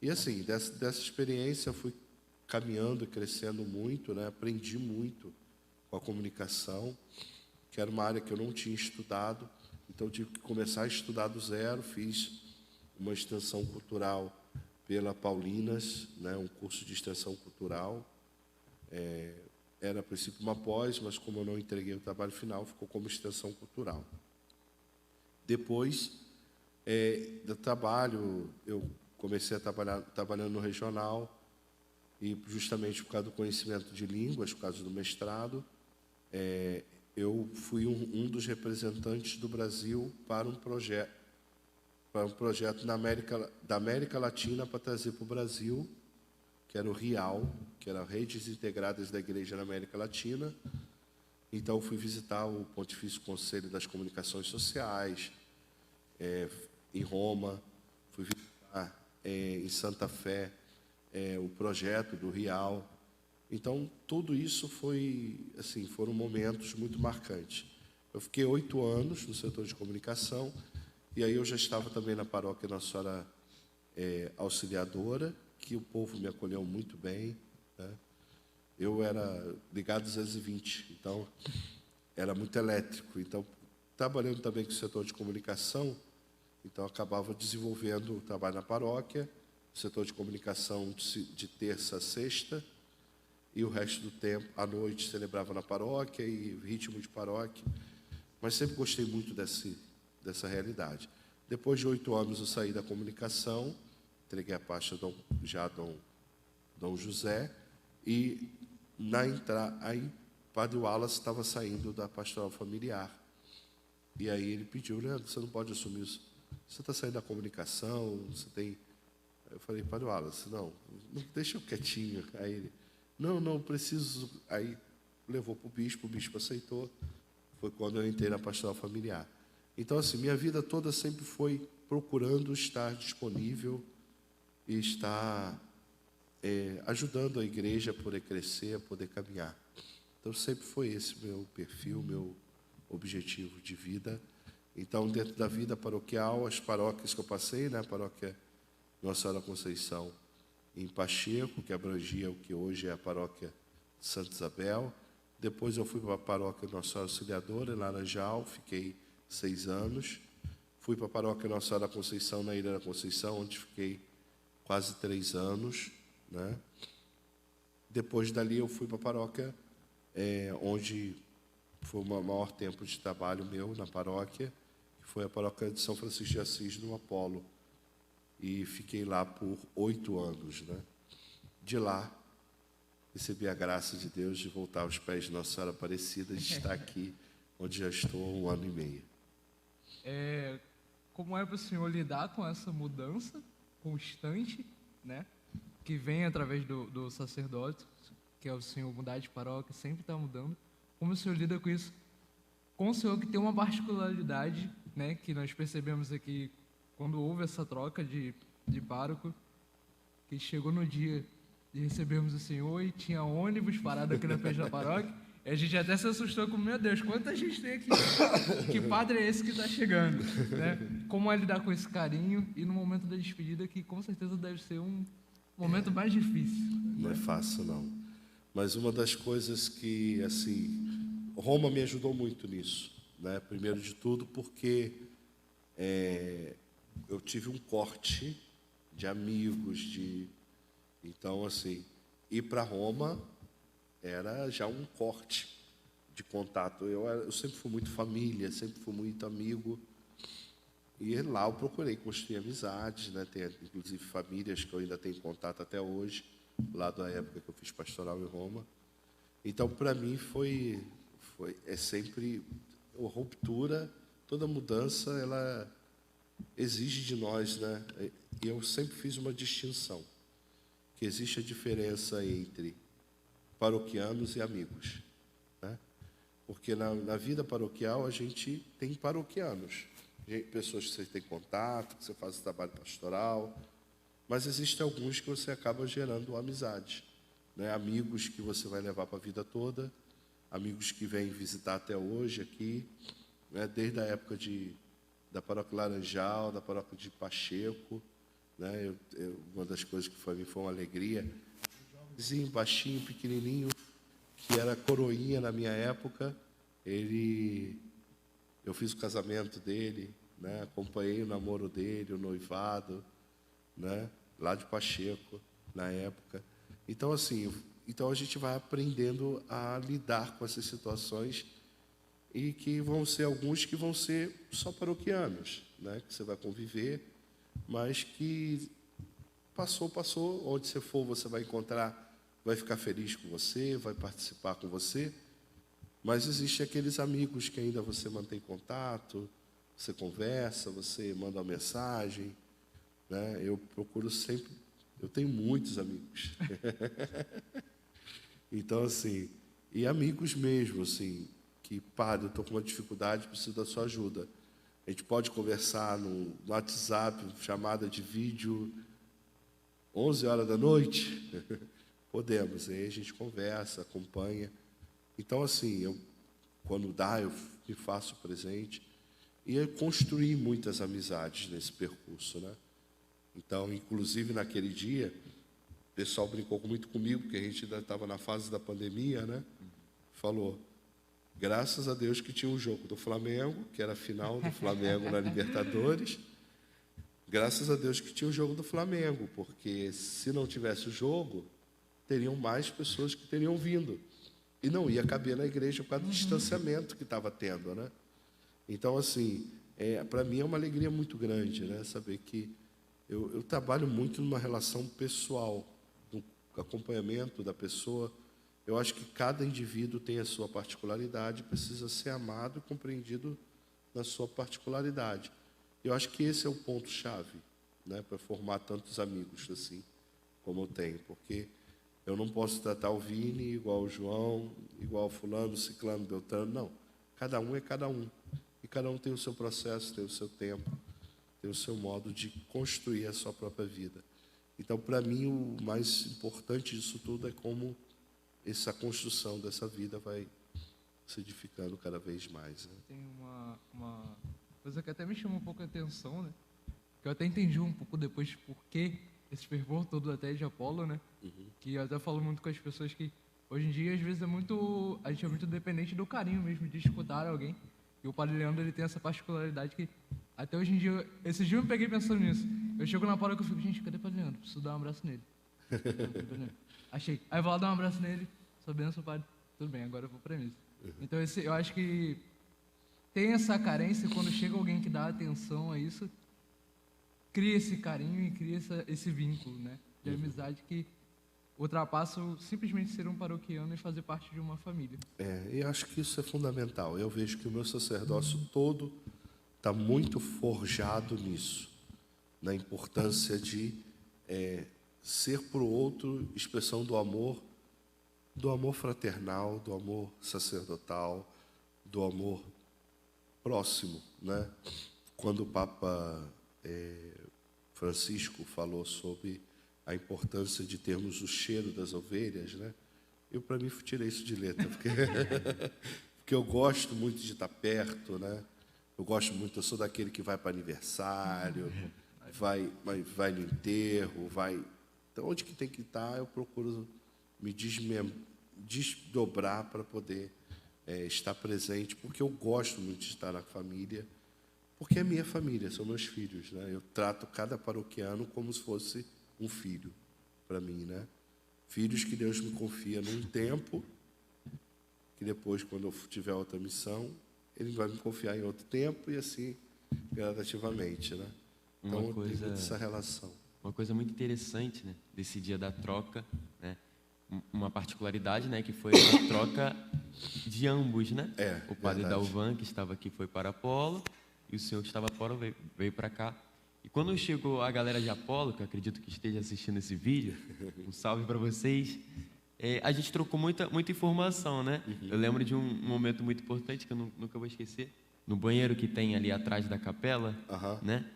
E assim, dessa experiência eu fui caminhando e crescendo muito, né? Aprendi muito com a comunicação, que era uma área que eu não tinha estudado, então eu tive que começar a estudar do zero. Fiz uma extensão cultural pela Paulinas, né? Um curso de extensão cultural. Era a princípio uma pós, mas como eu não entreguei o trabalho final, ficou como extensão cultural. Depois do trabalho, eu comecei a trabalhando no regional, e justamente por causa do conhecimento de línguas, por causa do mestrado, eu fui um dos representantes do Brasil para um projeto da América Latina para trazer para o Brasil, que era o RIAL, que era Redes Integradas da Igreja na América Latina. Então, fui visitar o Pontifício Conselho das Comunicações Sociais, em Roma, fui visitar em Santa Fé o projeto do RIAL. Então, tudo isso foram momentos muito marcantes. Eu fiquei 8 anos no setor de comunicação, e aí eu já estava também na paróquia Nossa Senhora Auxiliadora, que o povo me acolheu muito bem, né? Eu era ligado 220, então era muito elétrico. Então, trabalhando também com o setor de comunicação, então acabava desenvolvendo o trabalho na paróquia, o setor de comunicação de terça a sexta, e o resto do tempo, à noite, celebrava na paróquia e ritmo de paróquia. Mas sempre gostei muito dessa realidade. Depois de 8 anos, eu saí da comunicação, entreguei a pasta a Dom José, e aí Padre Wallace estava saindo da pastoral familiar. E aí ele pediu: Leandro, você não pode assumir isso. Você está saindo da comunicação, você tem... Eu falei: Padre Wallace, não, deixa eu quietinho. Aí ele: não, preciso... Aí levou para o bispo aceitou. Foi quando eu entrei na pastoral familiar. Então, assim, minha vida toda sempre foi procurando estar disponível e estar ajudando a igreja a poder crescer, a poder caminhar. Então, sempre foi esse meu perfil, meu objetivo de vida. Então, dentro da vida paroquial, as paróquias que eu passei, né, a paróquia Nossa Senhora Conceição, em Pacheco, que abrangia o que hoje é a paróquia Santa Isabel. Depois eu fui para a paróquia Nossa Senhora Auxiliadora, em Laranjal, fiquei 6 anos. Fui para a paróquia Nossa Senhora Conceição, na Ilha da Conceição, onde fiquei quase 3 anos, né? Depois dali eu fui para a paróquia, onde foi o maior tempo de trabalho meu na paróquia, que foi a paróquia de São Francisco de Assis, no Apolo. E fiquei lá por 8 anos, né? De lá, recebi a graça de Deus de voltar aos pés de Nossa Senhora Aparecida, de estar aqui, onde já estou há 1 ano e meio. Como é para o senhor lidar com essa mudança constante, né? Que vem através do sacerdócio, que é o senhor mudar de paróquia, sempre está mudando. Como o senhor lida com isso? Com o senhor que tem uma particularidade, né? Que nós percebemos aqui quando houve essa troca de pároco, que chegou no dia de recebermos o senhor e tinha ônibus parado aqui na frente da paróquia. E a gente até se assustou com: meu Deus, quanta gente tem aqui? Que padre é esse que está chegando? Né? Como é lidar com esse carinho e no momento da despedida, que com certeza deve ser um momento mais difícil. Não é fácil, não. Mas uma das coisas que, assim, Roma me ajudou muito nisso, né? Primeiro de tudo porque eu tive um corte de amigos, então, assim, ir para Roma era já um corte de contato. Eu sempre fui muito família, sempre fui muito amigo. E lá eu procurei construir amizades, né? Tem, inclusive, famílias que eu ainda tenho contato até hoje, lá da época que eu fiz pastoral em Roma. Então, para mim, é sempre uma ruptura. Toda mudança, ela exige de nós, né? E eu sempre fiz uma distinção, que existe a diferença entre paroquianos e amigos, né? Porque na vida paroquial a gente tem paroquianos, pessoas que você tem contato, que você faz o trabalho pastoral, mas existem alguns que você acaba gerando amizade, né? Amigos que você vai levar para a vida toda, amigos que vêm visitar até hoje aqui, né? Desde a época da Paróquia Laranjal, da Paróquia de Pacheco, né? Uma das coisas que foi uma alegria, um jovenzinho, baixinho, pequenininho, que era coroinha na minha época, eu fiz o casamento dele, né? Acompanhei o namoro dele, o noivado, né? Lá de Pacheco, na época. Então, assim, a gente vai aprendendo a lidar com essas situações e que vão ser alguns que vão ser só paroquianos, né? Que você vai conviver, mas que passou, onde você for, você vai encontrar, vai ficar feliz com você, vai participar com você, mas existem aqueles amigos que ainda você mantém contato, você conversa, você manda uma mensagem, né? Eu procuro sempre, eu tenho muitos amigos. Então, assim, e amigos mesmo, assim, que, padre, eu estou com uma dificuldade, preciso da sua ajuda. A gente pode conversar no WhatsApp, chamada de vídeo, 11 horas da noite? Podemos, aí a gente conversa, acompanha. Então, assim, quando dá, eu me faço presente. E eu construí muitas amizades nesse percurso, né? Então, inclusive, naquele dia, o pessoal brincou muito comigo, porque a gente ainda estava na fase da pandemia, né? Falou, graças a Deus que tinha um jogo do Flamengo, que era a final do Flamengo na Libertadores. Graças a Deus que tinha o jogo do Flamengo, porque se não tivesse o jogo, teriam mais pessoas que teriam vindo. E não ia caber na igreja por causa do distanciamento que estava tendo, né? Então, assim, para mim é uma alegria muito grande, né? Saber que eu trabalho muito numa relação pessoal, no acompanhamento da pessoa. Eu acho que cada indivíduo tem a sua particularidade, precisa ser amado e compreendido na sua particularidade. Eu acho que esse é o ponto-chave, né, para formar tantos amigos assim, como eu tenho, porque eu não posso tratar o Vini igual o João, igual o fulano, ciclano, beltrano, não. Cada um é cada um. E cada um tem o seu processo, tem o seu tempo, tem o seu modo de construir a sua própria vida. Então, para mim, o mais importante disso tudo é como essa construção dessa vida vai se edificando cada vez mais, né? Tem uma coisa que até me chamou um pouco a atenção, né? Que eu até entendi um pouco depois por que esse fervor todo até de Apolo, né? Que eu até falo muito com as pessoas que hoje em dia, às vezes, a gente é muito dependente do carinho mesmo, de escutar alguém. E o Padre Leandro, ele tem essa particularidade que até hoje em dia, esses dias eu me peguei pensando nisso. Eu chego na paróquia e fico, gente, cadê o Padre Leandro? Preciso dar um abraço nele. Achei. Aí eu vou lá dar um abraço nele, sou benção, Padre. Tudo bem, agora eu vou pra missa. Então, eu acho que tem essa carência, quando chega alguém que dá atenção a isso, cria esse carinho e cria esse vínculo, né? De amizade que ultrapassa simplesmente ser um paroquiano e fazer parte de uma família. E acho que isso é fundamental. Eu vejo que o meu sacerdócio todo está muito forjado nisso, na importância de ser para o outro expressão do amor fraternal, do amor sacerdotal, do amor próximo, né? Quando o Papa Francisco falou sobre a importância de termos o cheiro das ovelhas, né? Eu, para mim, tirei isso de letra, porque eu gosto muito de estar perto, né? Eu sou daquele que vai para aniversário, vai no enterro, Então, onde que tem que estar, eu procuro me desdobrar para poder estar presente, porque eu gosto muito de estar na família, porque é minha família, são meus filhos, né? Eu trato cada paroquiano como se fosse um filho para mim, né? Filhos que Deus me confia num tempo, que depois, quando eu tiver outra missão, Ele vai me confiar em outro tempo e assim, gradativamente, né? Então, tem muito essa relação. Uma coisa muito interessante, né, desse dia da troca, né? Uma particularidade, né, que foi a troca de ambos, né? O padre Dalvan, que estava aqui, foi para Apolo, e o senhor que estava fora veio para cá. E quando chegou a galera de Apolo, que eu acredito que esteja assistindo esse vídeo, um salve para vocês, a gente trocou muita informação, né? Eu lembro de um momento muito importante que eu nunca vou esquecer. No banheiro que tem ali atrás da capela, né?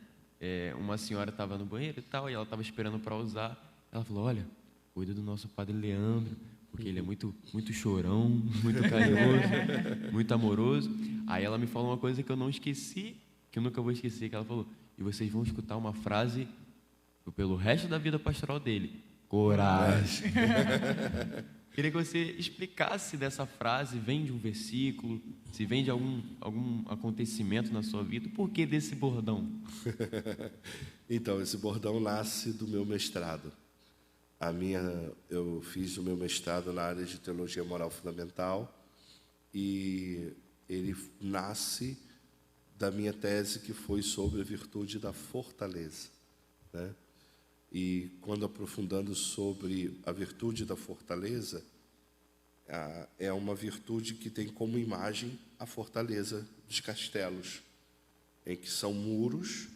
Uma senhora estava no banheiro e tal, e ela estava esperando para usar. Ela falou, olha, cuida do nosso padre Leandro, porque ele é muito, muito chorão, muito carinhoso, muito amoroso. Aí ela me falou uma coisa que eu não esqueci, que eu nunca vou esquecer, que ela falou: e vocês vão escutar uma frase pelo resto da vida pastoral dele: coragem. Queria que você explicasse dessa frase, vem de um versículo, se vem de algum acontecimento na sua vida, por que desse bordão? Então, esse bordão nasce do meu mestrado. Eu fiz o meu mestrado na área de teologia moral fundamental e ele nasce da minha tese, que foi sobre a virtude da fortaleza, né? E quando aprofundando sobre a virtude da fortaleza, é uma virtude que tem como imagem a fortaleza dos castelos, em que são muros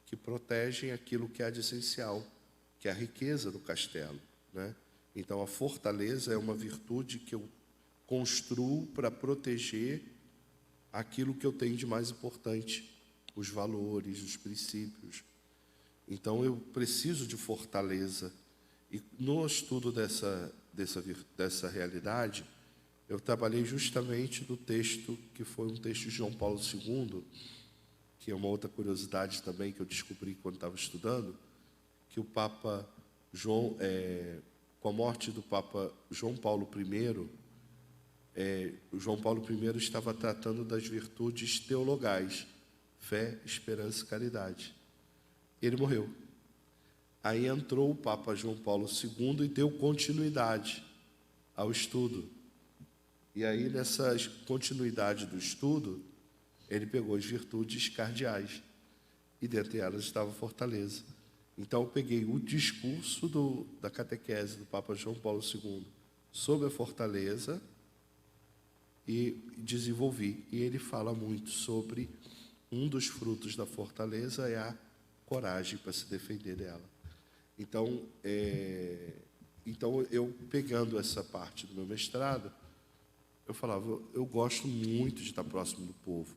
que protegem aquilo que há de essencial, que é a riqueza do castelo, né? Então, a fortaleza é uma virtude que eu construo para proteger aquilo que eu tenho de mais importante, os valores, os princípios. Então, eu preciso de fortaleza. E no estudo dessa realidade, eu trabalhei justamente no texto, que foi um texto de João Paulo II, que é uma outra curiosidade também que eu descobri quando estava estudando, que o Papa João, com a morte do Papa João Paulo I, João Paulo I estava tratando das virtudes teologais, fé, esperança e caridade. Ele morreu. Aí entrou o Papa João Paulo II e deu continuidade ao estudo. E aí, nessa continuidade do estudo, ele pegou as virtudes cardeais. E dentre elas estava a fortaleza. Então, eu peguei o discurso da catequese do Papa João Paulo II sobre a fortaleza e desenvolvi. E ele fala muito sobre um dos frutos da fortaleza é a coragem para se defender dela. Então, eu pegando essa parte do meu mestrado, eu falava, eu gosto muito de estar próximo do povo.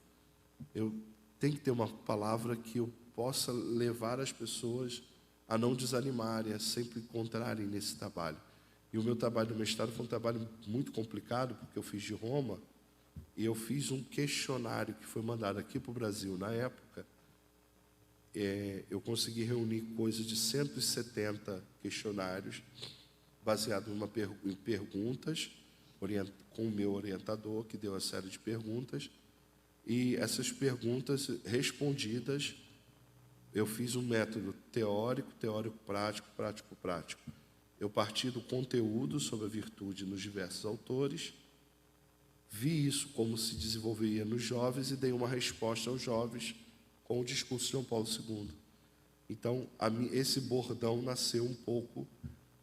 Eu tenho que ter uma palavra que eu possa levar as pessoas a não desanimarem, a sempre encontrarem nesse trabalho. E o meu trabalho do mestrado foi um trabalho muito complicado, porque eu fiz de Roma, e eu fiz um questionário que foi mandado aqui para o Brasil na época. Eu consegui reunir coisa de 170 questionários, baseado em perguntas, com o meu orientador, que deu a série de perguntas, e essas perguntas respondidas, eu fiz um método teórico, teórico-prático, prático-prático. Eu parti do conteúdo sobre a virtude nos diversos autores, vi isso como se desenvolveria nos jovens e dei uma resposta aos jovens com o discurso de João Paulo II. Então, esse bordão nasceu um pouco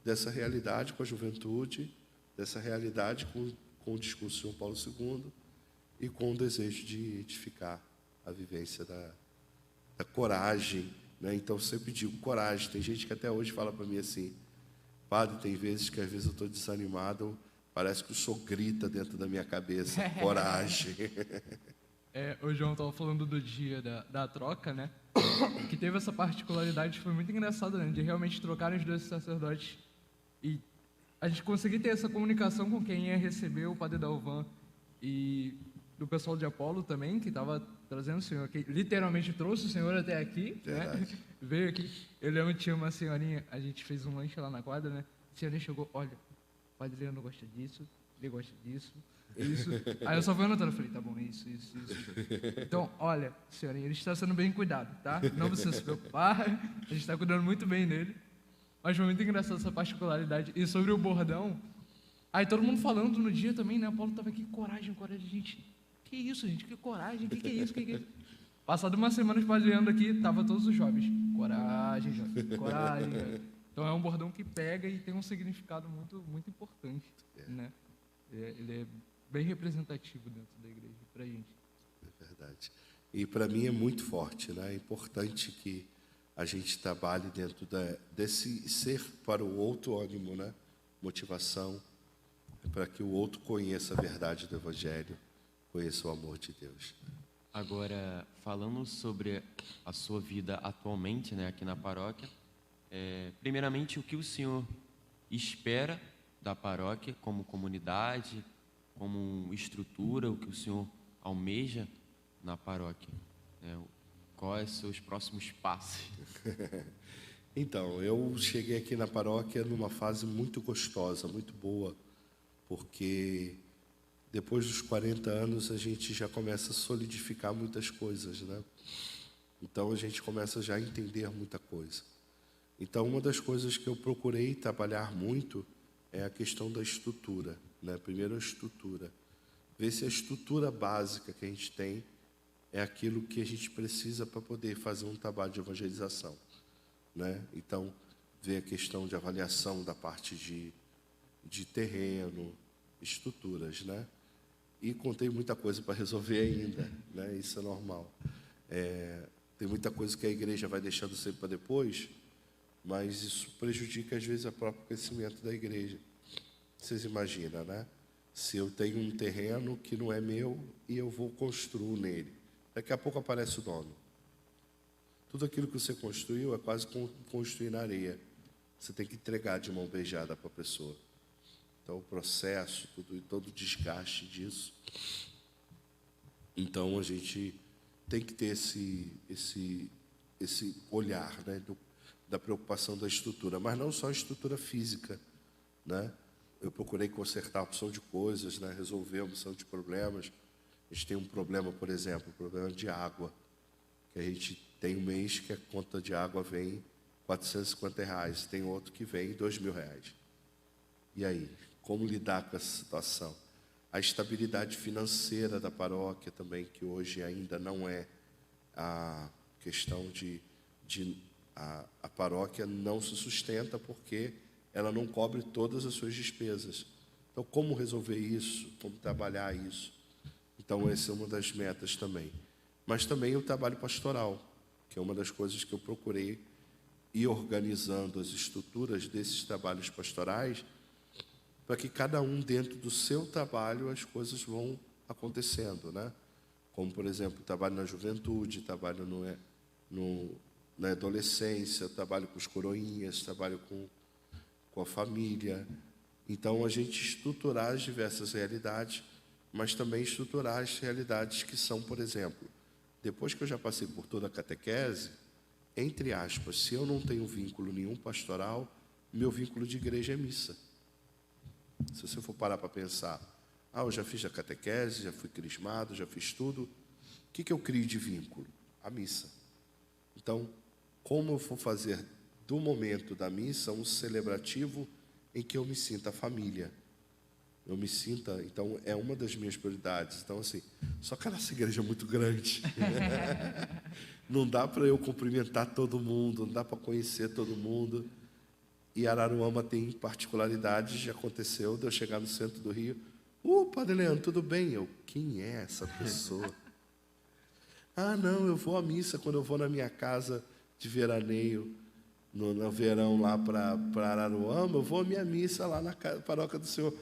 dessa realidade com a juventude, dessa realidade com o discurso de João Paulo II e com o desejo de edificar a vivência da coragem, né? Então, eu sempre digo, coragem. Tem gente que até hoje fala para mim assim, padre, tem vezes que às vezes eu estou desanimado, parece que o senhor grita dentro da minha cabeça, coragem. O João estava falando do dia da troca, né? Que teve essa particularidade, foi muito engraçado, né? De realmente trocarem os dois sacerdotes e a gente conseguir ter essa comunicação com quem ia receber o padre Dalvan e do pessoal de Apolo também, que estava trazendo o senhor, que literalmente trouxe o senhor até aqui, né? Veio aqui. Eu lembro que tinha uma senhorinha, a gente fez um lanche lá na quadra, né? A senhorinha chegou, olha, o padre Leandro gosta disso, ele gosta disso, isso. Aí eu só fui anotando, falei, tá bom, isso. Então, olha, senhorinha, ele está sendo bem cuidado, tá? Não precisa se preocupar, a gente está cuidando muito bem dele. Mas foi muito engraçado essa particularidade. E sobre o bordão, aí todo mundo falando no dia também, né? O Paulo estava aqui, coragem, gente. Que isso, gente? Que coragem, que é isso? Que é isso? Passado uma semana espalhando aqui, tava todos os jovens. Coragem, jovem, coragem. Então é um bordão que pega e tem um significado muito, muito importante, né? Ele é bem representativo dentro da igreja para a gente. É verdade. E para mim é muito forte, né? É importante que a gente trabalhe dentro desse ser para o outro ânimo, né? Motivação, para que o outro conheça a verdade do Evangelho, conheça o amor de Deus. Agora, falando sobre a sua vida atualmente, né, aqui na paróquia, primeiramente, o que o senhor espera da paróquia como comunidade, como estrutura, o que o senhor almeja na paróquia? Quais são os próximos passos? Então, eu cheguei aqui na paróquia numa fase muito gostosa, muito boa, porque depois dos 40 anos a gente já começa a solidificar muitas coisas, né? Então a gente começa já a entender muita coisa. Então uma das coisas que eu procurei trabalhar muito é a questão da estrutura, né? Primeiro a estrutura. Ver se a estrutura básica que a gente tem é aquilo que a gente precisa para poder fazer um trabalho de evangelização, né? Então, ver a questão de avaliação da parte de terreno, estruturas, né? E contei muita coisa para resolver ainda, né? Isso é normal. Tem muita coisa que a igreja vai deixando sempre para depois, mas isso prejudica, às vezes, o próprio crescimento da igreja. Vocês imaginam, né? Se eu tenho um terreno que não é meu e eu vou construir nele, daqui a pouco aparece o dono. Tudo aquilo que você construiu é quase construir na areia. Você tem que entregar de mão beijada para a pessoa. Então, o processo, todo o desgaste disso. Então, a gente tem que ter esse olhar, né, da preocupação da estrutura, mas não só a estrutura física, né? Eu procurei consertar a opção de coisas, né, resolver a opção de problemas. A gente tem um problema, por exemplo, um problema de água, que a gente tem um mês que a conta de água vem R$ 450, tem outro que vem R$ 2.000. E aí, como lidar com essa situação? A estabilidade financeira da paróquia também, que hoje ainda não é a questão a paróquia não se sustenta porque ela não cobre todas as suas despesas. Então, como resolver isso? Como trabalhar isso? Então, essa é uma das metas também. Mas também o trabalho pastoral, que é uma das coisas que eu procurei ir organizando as estruturas desses trabalhos pastorais, para que cada um, dentro do seu trabalho, as coisas vão acontecendo, né? Como, por exemplo, trabalho na juventude, trabalho na adolescência, trabalho com os coroinhas, trabalho com a família. Então, a gente estruturar as diversas realidades, mas também estruturar as realidades que são, por exemplo, depois que eu já passei por toda a catequese, entre aspas, se eu não tenho vínculo nenhum pastoral, meu vínculo de igreja é missa. Se você for parar para pensar, eu já fiz a catequese, já fui crismado, já fiz tudo, o que eu crio de vínculo? A missa. Então, como eu vou fazer do momento da missa um celebrativo em que eu me sinta família? Eu me sinta, então, é uma das minhas prioridades. Então, assim, só que a nossa igreja é muito grande. Não dá para eu cumprimentar todo mundo, não dá para conhecer todo mundo. E Araruama tem particularidades, já aconteceu de eu chegar no centro do Rio. Padre Leandro, tudo bem? Quem é essa pessoa? Não, eu vou à missa quando eu vou na minha casa de veraneio, no verão lá para Araruama, eu vou à minha missa lá na paróquia do Senhor.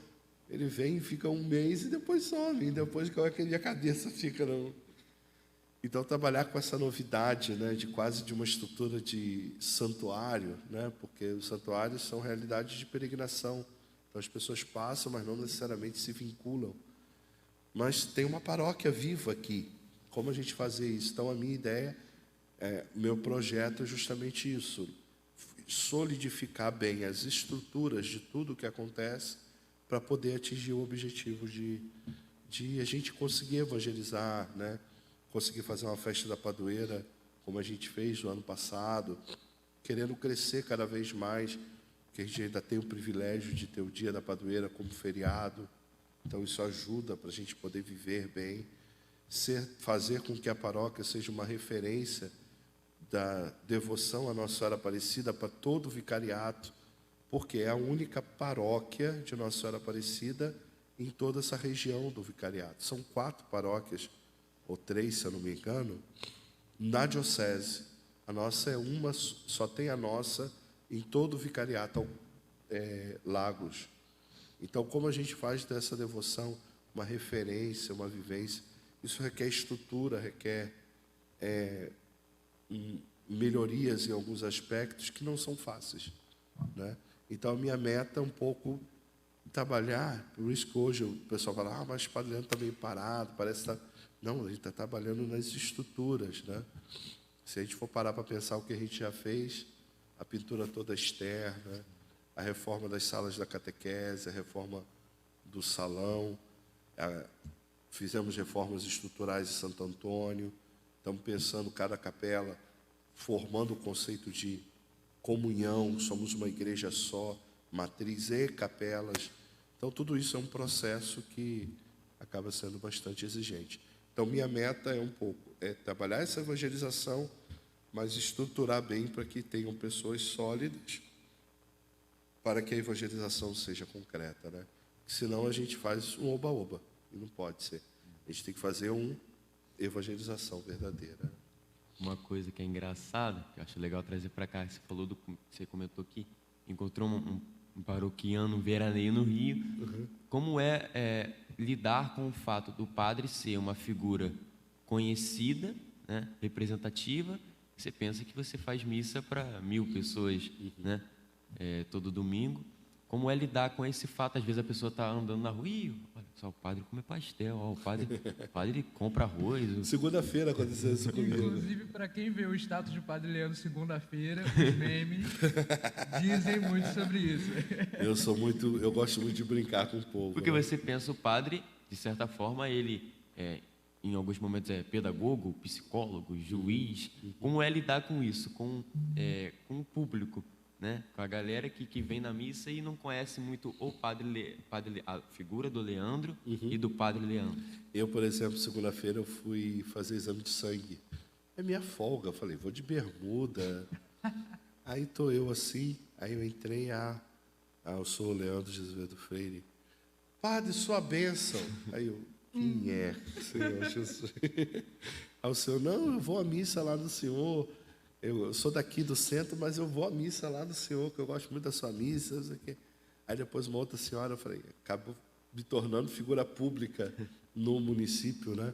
Ele vem, fica um mês e depois some, e depois a cabeça fica... Então, trabalhar com essa novidade, né, de uma estrutura de santuário, né, porque os santuários são realidades de peregrinação. Então, as pessoas passam, mas não necessariamente se vinculam. Mas tem uma paróquia viva aqui. Como a gente fazer isso? Então, a minha ideia, meu projeto é justamente isso. Solidificar bem as estruturas de tudo o que acontece para poder atingir o objetivo de a gente conseguir evangelizar, né? Conseguir fazer uma festa da padroeira, como a gente fez no ano passado, querendo crescer cada vez mais, porque a gente ainda tem o privilégio de ter o Dia da Padroeira como feriado, então isso ajuda para a gente poder viver bem, fazer com que a paróquia seja uma referência da devoção à Nossa Senhora Aparecida para todo o vicariato, porque é a única paróquia de Nossa Senhora Aparecida em toda essa região do vicariato. São 4 paróquias, ou 3, se eu não me engano, na diocese. A nossa é uma, só tem a nossa em todo o vicariato, Lagos. Então, como a gente faz dessa devoção uma referência, uma vivência, isso requer estrutura, requer melhorias em alguns aspectos que não são fáceis, né? Então, a minha meta é um pouco trabalhar, por isso que hoje o pessoal fala, mas o Padre Leandro está meio parado, parece que está... Não, a gente está trabalhando nas estruturas, né? Se a gente for parar para pensar o que a gente já fez, a pintura toda externa, a reforma das salas da catequese, a reforma do salão, fizemos reformas estruturais em Santo Antônio, estamos pensando cada capela, formando o conceito de comunhão, somos uma igreja só, matriz e capelas. Então, tudo isso é um processo que acaba sendo bastante exigente. Então, minha meta é trabalhar essa evangelização, mas estruturar bem para que tenham pessoas sólidas para que a evangelização seja concreta, né? Senão a gente faz um oba-oba, e não pode ser. A gente tem que fazer uma evangelização verdadeira. Uma coisa que é engraçada, que eu acho legal trazer para cá, você comentou que encontrou um paroquiano, um veraneio no Rio. Como é lidar com o fato do padre ser uma figura conhecida, né, representativa? Você pensa que você faz missa para 1000 pessoas, né, todo domingo. Como é lidar com esse fato? Às vezes a pessoa está andando na rua e olha só, o padre come pastel, ó, o padre compra arroz. Segunda-feira aconteceu isso comigo. Inclusive, para quem vê o status de Padre Leandro segunda-feira, os memes dizem muito sobre isso. Eu gosto muito de brincar com o povo. Porque né? você pensa o padre, de certa forma, ele em alguns momentos é pedagogo, psicólogo, juiz. Como é lidar com isso, com o público, né? Com a galera que vem na missa e não conhece muito a figura do Leandro e do Padre Leandro. Eu, por exemplo, segunda-feira eu fui fazer exame de sangue. É minha folga, eu falei, vou de bermuda. Aí estou eu assim, aí eu entrei, eu sou o Leandro Jesuíno Freire. Padre, sua bênção. Aí eu, quem é, Senhor Jesus? Aí o Senhor, não, eu vou à missa lá do Senhor. Eu sou daqui do centro, mas eu vou à missa lá do Senhor, que eu gosto muito da sua missa. Não sei o quê. Aí depois uma outra senhora, eu falei, acabou me tornando figura pública no município, né?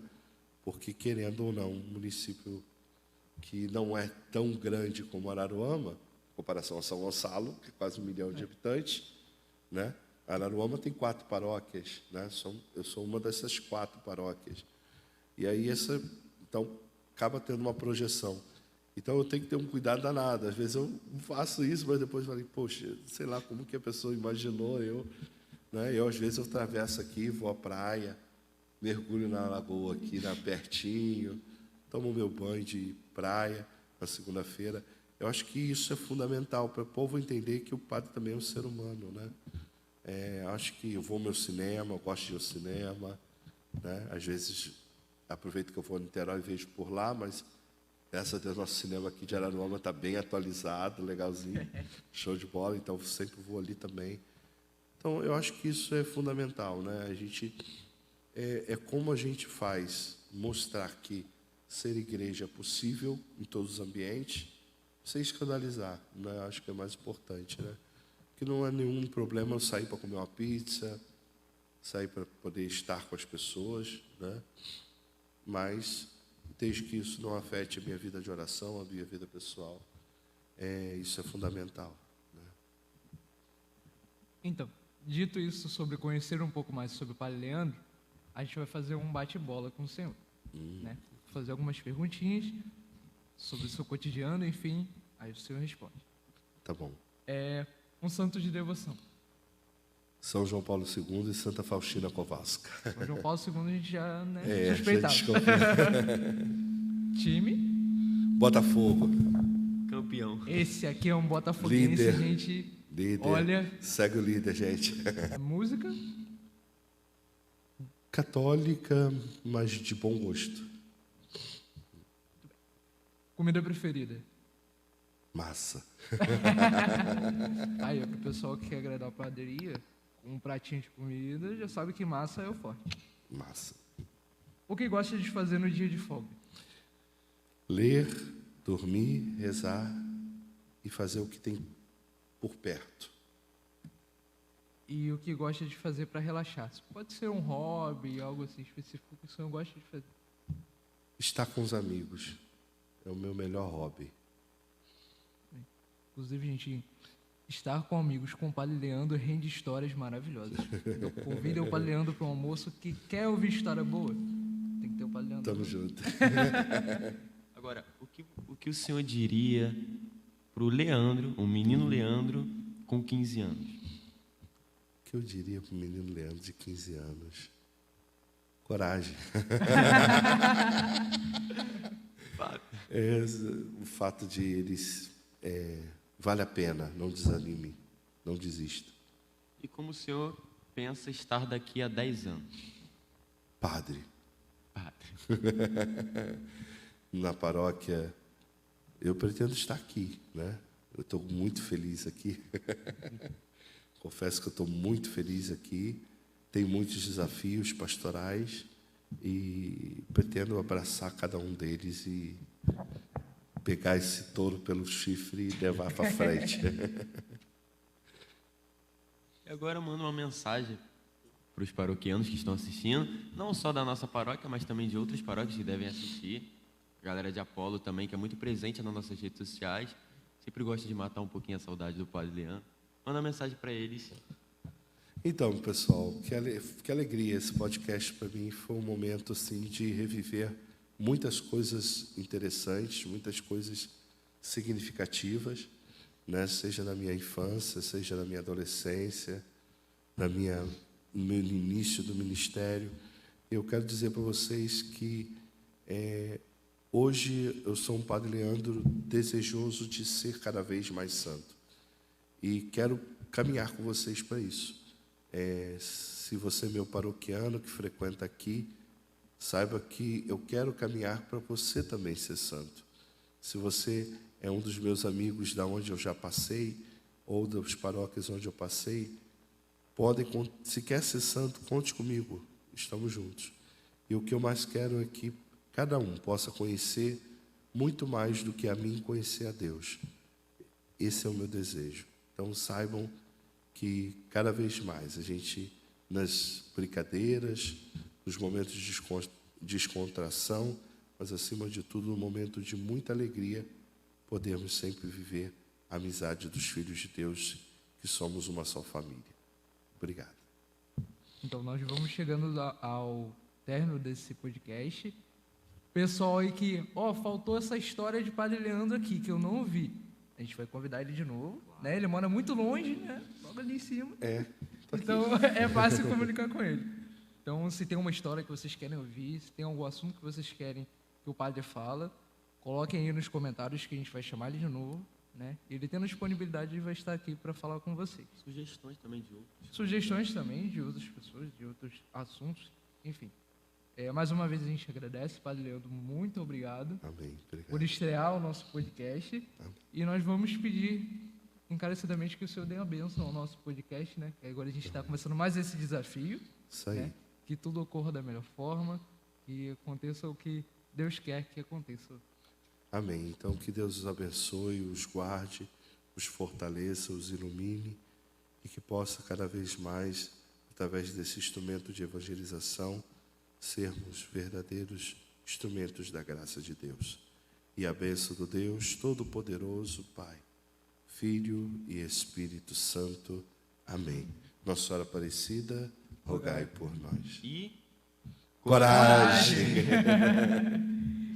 Porque, querendo ou não, um município que não é tão grande como Araruama, em comparação a São Gonçalo, que é quase 1 milhão de habitantes, né? Araruama tem 4 paróquias, né? Eu sou uma dessas 4 paróquias. E aí, então, acaba tendo uma projeção. Então, eu tenho que ter um cuidado danado. Às vezes eu faço isso, mas depois falei, poxa, sei lá como que a pessoa imaginou né? Às vezes, eu atravesso aqui, vou à praia, mergulho na lagoa aqui, pertinho, tomo meu banho de praia na segunda-feira. Eu acho que isso é fundamental para o povo entender que o padre também é um ser humano, né? Acho que eu vou ao meu cinema, eu gosto de ir ao cinema, né? Às vezes, aproveito que eu vou a Niterói e vejo por lá, mas graças a Deus, nosso cinema aqui de Araruama está bem atualizado, legalzinho, show de bola, então sempre vou ali também. Então, eu acho que isso é fundamental, né? A gente, como a gente faz mostrar que ser igreja é possível em todos os ambientes, sem escandalizar, né? Acho que é mais importante, né? Que não é nenhum problema eu sair para comer uma pizza, sair para poder estar com as pessoas, né? Mas desde que isso não afete a minha vida de oração, a minha vida pessoal, isso é fundamental, né? Então, dito isso sobre conhecer um pouco mais sobre o Padre Leandro, a gente vai fazer um bate-bola com o senhor, né? Vou fazer algumas perguntinhas sobre o seu cotidiano, enfim, aí o senhor responde. Tá bom. Um santo de devoção. São João Paulo II e Santa Faustina Kowalska. São João Paulo II a gente já, né, Já suspeitava. Time? Botafogo. Campeão. Esse aqui é um botafoguense, Líder. gente. Líder. Olha. Segue o líder, gente. Música? Católica, mas de bom gosto. Comida preferida? Massa. Aí, pro pessoal que quer agradar a padaria, com um pratinho de comida, já sabe que massa é o forte. Massa. O que gosta de fazer no dia de folga? Ler, dormir, rezar e fazer o que tem por perto. E o que gosta de fazer para relaxar? Pode ser um hobby, algo assim específico que o senhor gosta de fazer. Estar com os amigos é o meu melhor hobby. Inclusive, a gente estar com amigos com o Padre Leandro rende histórias maravilhosas. Então, convidem o Padre Leandro para um almoço que quer ouvir história boa. Tem que ter o Padre Leandro. Tamo junto. Agora, o que o senhor diria para o Leandro, o menino Leandro, com 15 anos? O que eu diria para o menino Leandro de 15 anos? Coragem. O fato de eles... vale a pena, não desanime, não desista. E como o senhor pensa estar daqui a 10 anos? Padre. Padre. Na paróquia, eu pretendo estar aqui, né? Eu estou muito feliz aqui. Confesso que eu estou muito feliz aqui. Tenho muitos desafios pastorais e pretendo abraçar cada um deles e pegar esse touro pelo chifre e levar para frente. E agora eu mando uma mensagem para os paroquianos que estão assistindo, não só da nossa paróquia, mas também de outras paróquias que devem assistir. A galera de Apolo também, que é muito presente nas nossas redes sociais, sempre gosta de matar um pouquinho a saudade do Padre Leandro. Manda uma mensagem para eles. Então, pessoal, que alegria. Esse podcast para mim foi um momento assim de reviver muitas coisas interessantes, muitas coisas significativas, né? Seja na minha infância, seja na minha adolescência, no meu início do ministério. Eu quero dizer para vocês que hoje eu sou um Padre Leandro desejoso de ser cada vez mais santo. E quero caminhar com vocês para isso. Se você é meu paroquiano que frequenta aqui, saiba que eu quero caminhar para você também ser santo. Se você é um dos meus amigos da onde eu já passei, ou das paróquias onde eu passei, se quer ser santo, conte comigo, estamos juntos. E o que eu mais quero é que cada um possa conhecer muito mais do que a mim conhecer a Deus. Esse é o meu desejo. Então saibam que cada vez mais a gente, nas brincadeiras, nos momentos de descontração, mas acima de tudo, no momento de muita alegria, podemos sempre viver a amizade dos filhos de Deus, que somos uma só família. Obrigado. Então, nós vamos chegando ao término desse podcast. Pessoal aí que, faltou essa história de Padre Leandro aqui, que eu não ouvi. A gente vai convidar ele de novo, né? Ele mora muito longe, né? Logo ali em cima. Então, é fácil comunicar com ele. Então, se tem uma história que vocês querem ouvir, se tem algum assunto que vocês querem que o padre fala, coloquem aí nos comentários que a gente vai chamar ele de novo, né? Ele tendo disponibilidade, ele vai estar aqui para falar com vocês. Sugestões também de outros. Sugestões também de outras pessoas, de outros assuntos, enfim. Mais uma vez a gente agradece, Padre Leandro, muito obrigado. Amém. Obrigado. Por estrear o nosso podcast. Amém. E nós vamos pedir encarecidamente que o Senhor dê a bênção ao nosso podcast, né? Que agora a gente está começando mais esse desafio. Isso aí. Né? Que tudo ocorra da melhor forma, que aconteça o que Deus quer que aconteça. Amém. Então, que Deus os abençoe, os guarde, os fortaleça, os ilumine e que possa cada vez mais, através desse instrumento de evangelização, sermos verdadeiros instrumentos da graça de Deus. E a bênção do Deus Todo-Poderoso, Pai, Filho e Espírito Santo. Amém. Nossa Senhora Aparecida, rogai por nós. E coragem!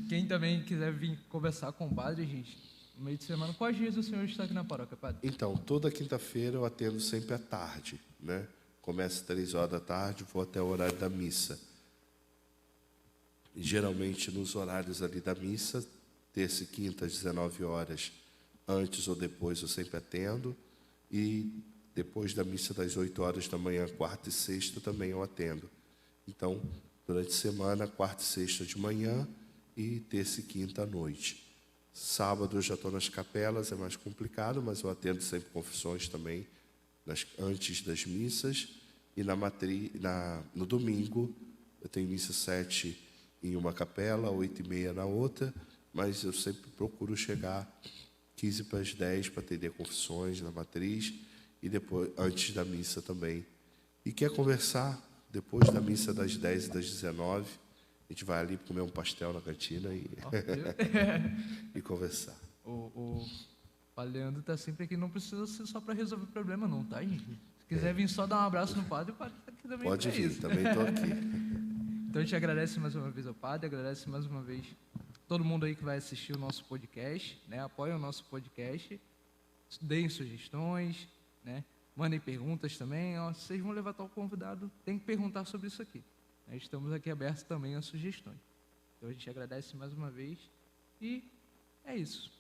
Quem também quiser vir conversar com o padre, gente, no meio de semana, quais dias o senhor está aqui na paróquia, padre? Então, toda quinta-feira eu atendo sempre à tarde, né? Começa às 3 horas da tarde, vou até o horário da missa. Geralmente nos horários ali da missa, terça e quinta às 19 horas, antes ou depois eu sempre atendo, e depois da missa das 8 horas da manhã, quarta e sexta, também eu atendo. Então, durante a semana, quarta e sexta de manhã e terça e quinta à noite. Sábado eu já estou nas capelas, é mais complicado, mas eu atendo sempre confissões também antes das missas. E no domingo eu tenho missa 7 em uma capela, 8h30 na outra, mas eu sempre procuro chegar 15 para as 10 para atender confissões na matriz e depois, antes da missa também. E quer conversar? Depois da missa das 10 e das 19, a gente vai ali comer um pastel na cantina e conversar. O Padre Leandro está sempre aqui, não precisa ser só para resolver problema não, tá, gente? Se quiser vir só dar um abraço no padre, o padre está aqui também. Pode pra vir, isso. também estou aqui. Então a gente agradece mais uma vez ao padre, agradece mais uma vez todo mundo aí que vai assistir o nosso podcast, né? Apoiem o nosso podcast, deem sugestões, né? Mandem perguntas também. Ó, se vocês vão levar tal convidado, tem que perguntar sobre isso aqui. Né? Estamos aqui abertos também a sugestões. Então a gente agradece mais uma vez e é isso.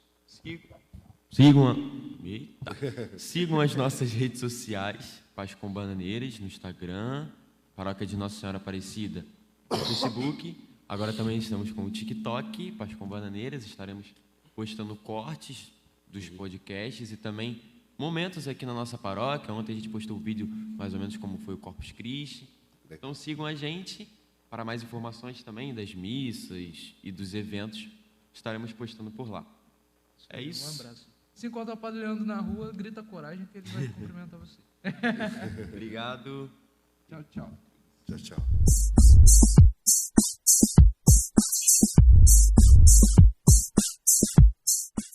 Sigam as nossas redes sociais, Paz com Bananeiras, no Instagram, Paróquia de Nossa Senhora Aparecida no Facebook. Agora também estamos com o TikTok, Paz com Bananeiras. Estaremos postando cortes dos podcasts e também momentos aqui na nossa paróquia. Ontem a gente postou um vídeo mais ou menos como foi o Corpus Christi. Então sigam a gente para mais informações também das missas e dos eventos. Estaremos postando por lá. É isso. Um abraço. Se encontrar o Padre Leandro na rua, grita coragem que ele vai cumprimentar você. Obrigado. Tchau, tchau. Tchau, tchau.